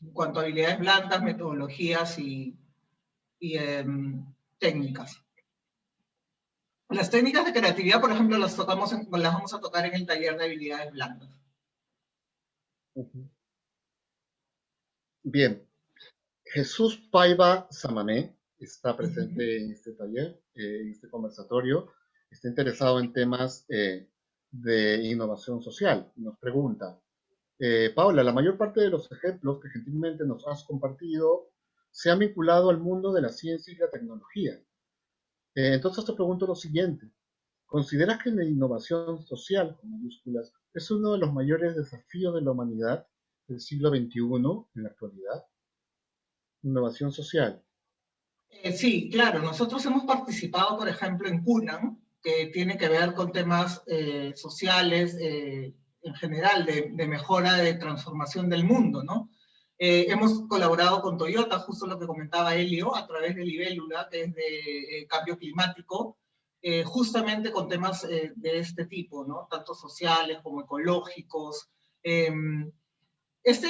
En cuanto a habilidades blandas, metodologías y técnicas. Las técnicas de creatividad, por ejemplo, las vamos a tocar en el taller de habilidades blandas. Bien, Jesús Paiva Samané está presente en este taller, en este conversatorio, está interesado en temas de innovación social. Nos pregunta, Paula, la mayor parte de los ejemplos que gentilmente nos has compartido se han vinculado al mundo de la ciencia y la tecnología. Entonces te pregunto lo siguiente, ¿consideras que la innovación social, con mayúsculas, es uno de los mayores desafíos de la humanidad del siglo XXI en la actualidad? Innovación social. Sí, claro. Nosotros hemos participado, por ejemplo, en CUNAM, que tiene que ver con temas sociales, en general, de mejora, de transformación del mundo, ¿no? Hemos colaborado con Toyota, justo lo que comentaba Elio, a través de Libélula, que es de cambio climático, justamente con temas de este tipo, ¿no? Tanto sociales como ecológicos. Esta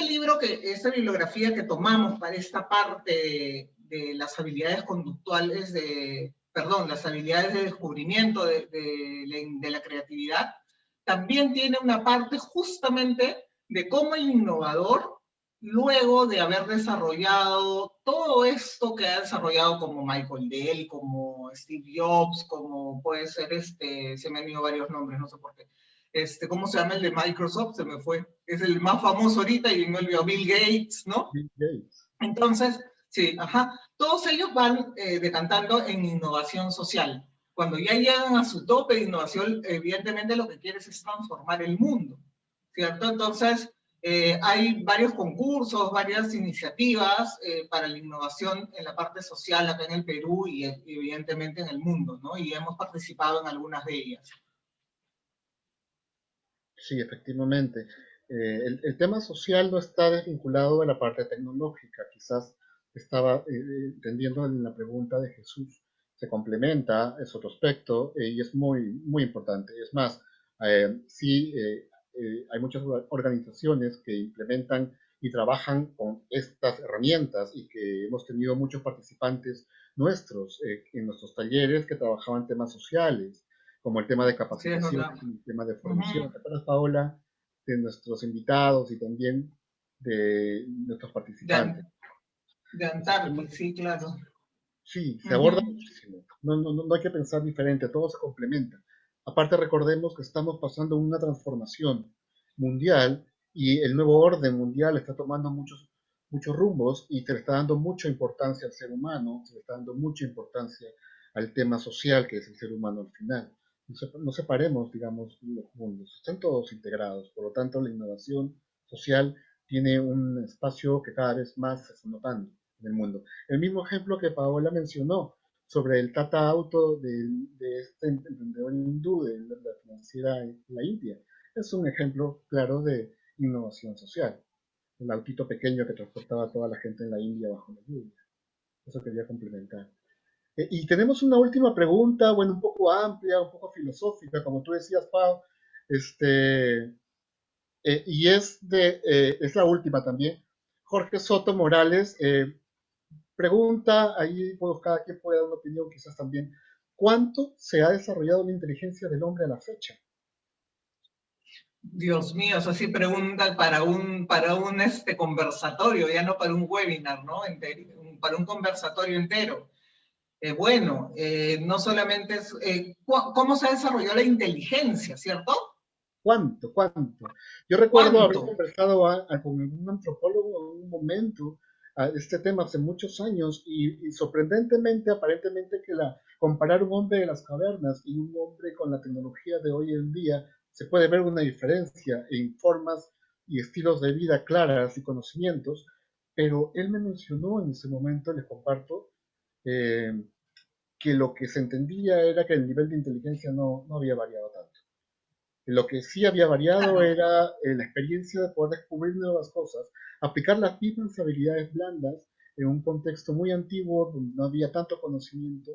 bibliografía que tomamos para esta parte de las habilidades conductuales, las habilidades de descubrimiento de la creatividad, también tiene una parte justamente de cómo el innovador, luego de haber desarrollado todo esto que ha desarrollado como Michael Dell, como Steve Jobs, como puede ser, se me han ido varios nombres, no sé por qué. ¿Cómo se llama el de Microsoft? Se me fue. Es el más famoso ahorita y me olvidó, Bill Gates, ¿no? Bill Gates. Entonces, sí, ajá. Todos ellos van decantando en innovación social. Cuando ya llegan a su tope de innovación, evidentemente lo que quieres es transformar el mundo, ¿cierto? Entonces, hay varios concursos, varias iniciativas para la innovación en la parte social acá en el Perú y evidentemente en el mundo, ¿no? Y hemos participado en algunas de ellas. Sí, efectivamente. El tema social no está desvinculado de la parte tecnológica. Quizás estaba entendiendo en la pregunta de Jesús. Se complementa, es otro aspecto y es muy, muy importante. Es más, sí, hay muchas organizaciones que implementan y trabajan con estas herramientas y que hemos tenido muchos participantes nuestros en nuestros talleres que trabajaban temas sociales como el tema de capacitación, el tema de formación. ¿Te acuerdas, Paola, de nuestros invitados y también de nuestros participantes? De Antarctic, sí, claro. Sí, se aborda muchísimo. No hay que pensar diferente, todo se complementa. Aparte, recordemos que estamos pasando una transformación mundial y el nuevo orden mundial está tomando muchos rumbos y se le está dando mucha importancia al ser humano, se le está dando mucha importancia al tema social que es el ser humano al final. No separemos, digamos, los mundos, están todos integrados, por lo tanto la innovación social tiene un espacio que cada vez más se está notando en el mundo. El mismo ejemplo que Paola mencionó sobre el Tata Auto de este emprendedor hindú de la financiera en la India, es un ejemplo claro de innovación social. El autito pequeño que transportaba a toda la gente en la India bajo la lluvia. Eso quería complementar. Y tenemos una última pregunta, bueno, un poco amplia, un poco filosófica, como tú decías, Pau, y es la última también. Jorge Soto Morales pregunta, ahí pues, cada quien puede dar una opinión quizás también, ¿cuánto se ha desarrollado la inteligencia del hombre a la fecha? Dios mío, eso sí pregunta para un conversatorio, ya no para un webinar, ¿no? Para un conversatorio entero. Bueno, no solamente es cómo se ha desarrollado la inteligencia, ¿cierto? ¿Cuánto? Yo recuerdo haber ¿Cuánto? conversado con un antropólogo en un momento a este tema hace muchos años y sorprendentemente, aparentemente que comparar un hombre de las cavernas y un hombre con la tecnología de hoy en día se puede ver una diferencia en formas y estilos de vida claras y conocimientos, pero él me mencionó en ese momento, les comparto, eh, que lo que se entendía era que el nivel de inteligencia no había variado tanto. Lo que sí había variado Claro. era la experiencia de poder descubrir nuevas cosas, aplicar las mismas habilidades blandas en un contexto muy antiguo donde no había tanto conocimiento,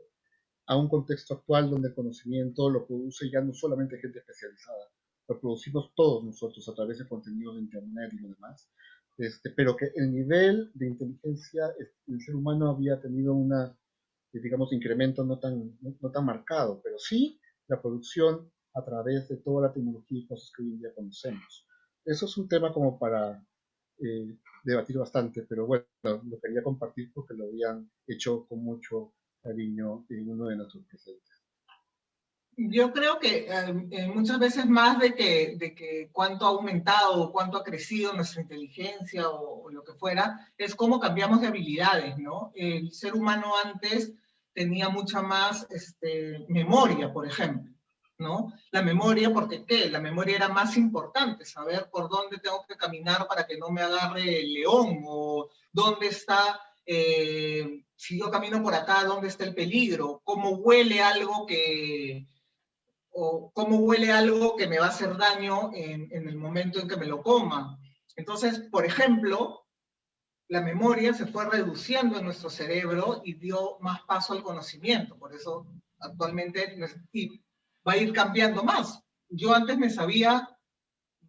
a un contexto actual donde el conocimiento lo produce ya no solamente gente especializada, lo producimos todos nosotros a través de contenidos de internet y lo demás, pero que el nivel de inteligencia del ser humano había tenido digamos, incremento no tan marcado, pero sí la producción a través de toda la tecnología y cosas que hoy en día conocemos. Eso es un tema como para debatir bastante, pero bueno, lo quería compartir porque lo habían hecho con mucho cariño en uno de nuestros presentes. Yo creo que muchas veces más de que cuánto ha aumentado o cuánto ha crecido nuestra inteligencia o lo que fuera, es cómo cambiamos de habilidades, ¿no? El ser humano antes tenía mucha más memoria, por ejemplo, ¿no? La memoria, ¿porque qué? La memoria era más importante, saber por dónde tengo que caminar para que no me agarre el león, o dónde está, si yo camino por acá, dónde está el peligro, cómo huele algo o cómo huele algo que me va a hacer daño en el momento en que me lo coma. Entonces, por ejemplo, la memoria se fue reduciendo en nuestro cerebro y dio más paso al conocimiento. Por eso actualmente va a ir cambiando más. Yo antes me sabía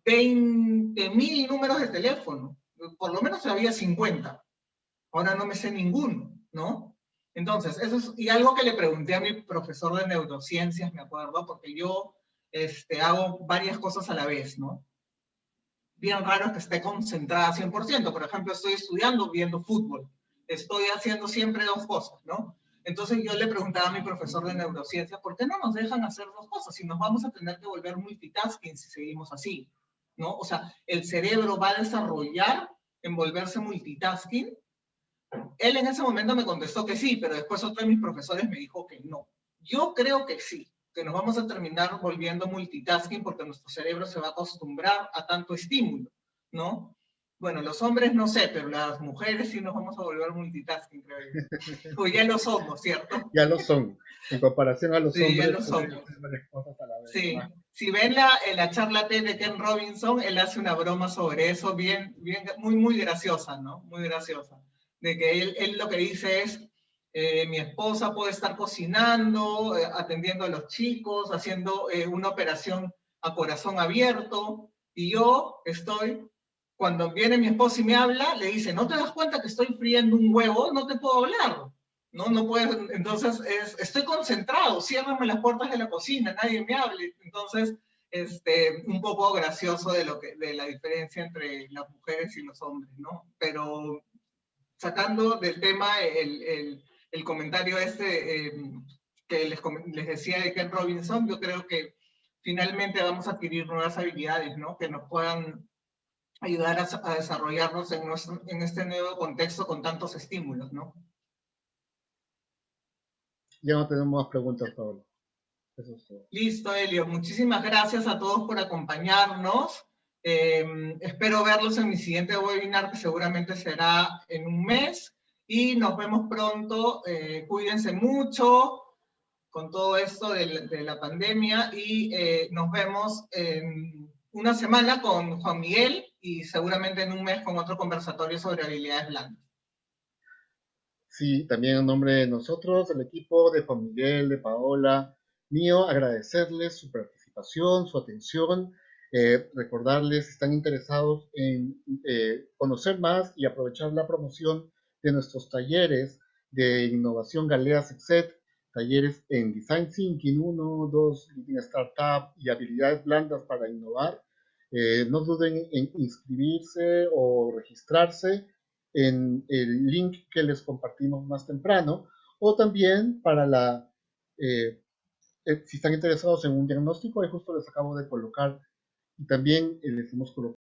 20.000 números de teléfono, por lo menos sabía 50. Ahora no me sé ninguno, ¿no? Entonces, eso es, y algo que le pregunté a mi profesor de neurociencias, me acuerdo, porque yo hago varias cosas a la vez, ¿no? Bien raro que esté concentrada 100%. Por ejemplo, estoy estudiando, viendo fútbol. Estoy haciendo siempre dos cosas, ¿no? Entonces yo le preguntaba a mi profesor de neurociencias, ¿por qué no nos dejan hacer dos cosas? Si nos vamos a tener que volver multitasking si seguimos así, ¿no? O sea, el cerebro va a desarrollar en volverse multitasking. Él en ese momento me contestó que sí, pero después otro de mis profesores me dijo que no. Yo creo que sí, que nos vamos a terminar volviendo multitasking porque nuestro cerebro se va a acostumbrar a tanto estímulo, ¿no? Bueno, los hombres no sé, pero las mujeres sí nos vamos a volver multitasking, creo yo. Pues ya lo somos, ¿cierto? Ya lo son. En comparación a los Sí, hombres, ya lo somos. varias cosas a la vez. Sí. ¿No? Si ven la charla TED de Ken Robinson, él hace una broma sobre eso, muy graciosa, ¿no? Muy graciosa. De que él lo que dice es, mi esposa puede estar cocinando, atendiendo a los chicos, haciendo una operación a corazón abierto, y yo estoy, cuando viene mi esposa y me habla, le dice, ¿no te das cuenta que estoy friendo un huevo? No te puedo hablar. No puedo, entonces estoy concentrado, ciérrame las puertas de la cocina, nadie me hable. Entonces, un poco gracioso de la diferencia entre las mujeres y los hombres, ¿no? Pero sacando del tema el comentario que les decía de Ken Robinson, yo creo que finalmente vamos a adquirir nuevas habilidades, ¿no? Que nos puedan ayudar a desarrollarnos en este nuevo contexto con tantos estímulos, ¿no? Ya no tenemos más preguntas, Paola. Eso es todo. Listo, Elio. Muchísimas gracias a todos por acompañarnos. Espero verlos en mi siguiente webinar, que seguramente será en un mes. Y nos vemos pronto. Cuídense mucho con todo esto de la pandemia. Y nos vemos en una semana con Juan Miguel y seguramente en un mes con otro conversatorio sobre habilidades blandas. Sí, también en nombre de nosotros, el equipo de Juan Miguel, de Paola, mío, agradecerles su participación, su atención, recordarles si están interesados en conocer más y aprovechar la promoción de nuestros talleres de innovación Galeas Exec, talleres en Design Thinking 1, 2, Leading Startup y habilidades blandas para innovar. No duden en inscribirse o registrarse en el link que les compartimos más temprano, o también para si están interesados en un diagnóstico, ahí justo les acabo de colocar, y también les hemos colocado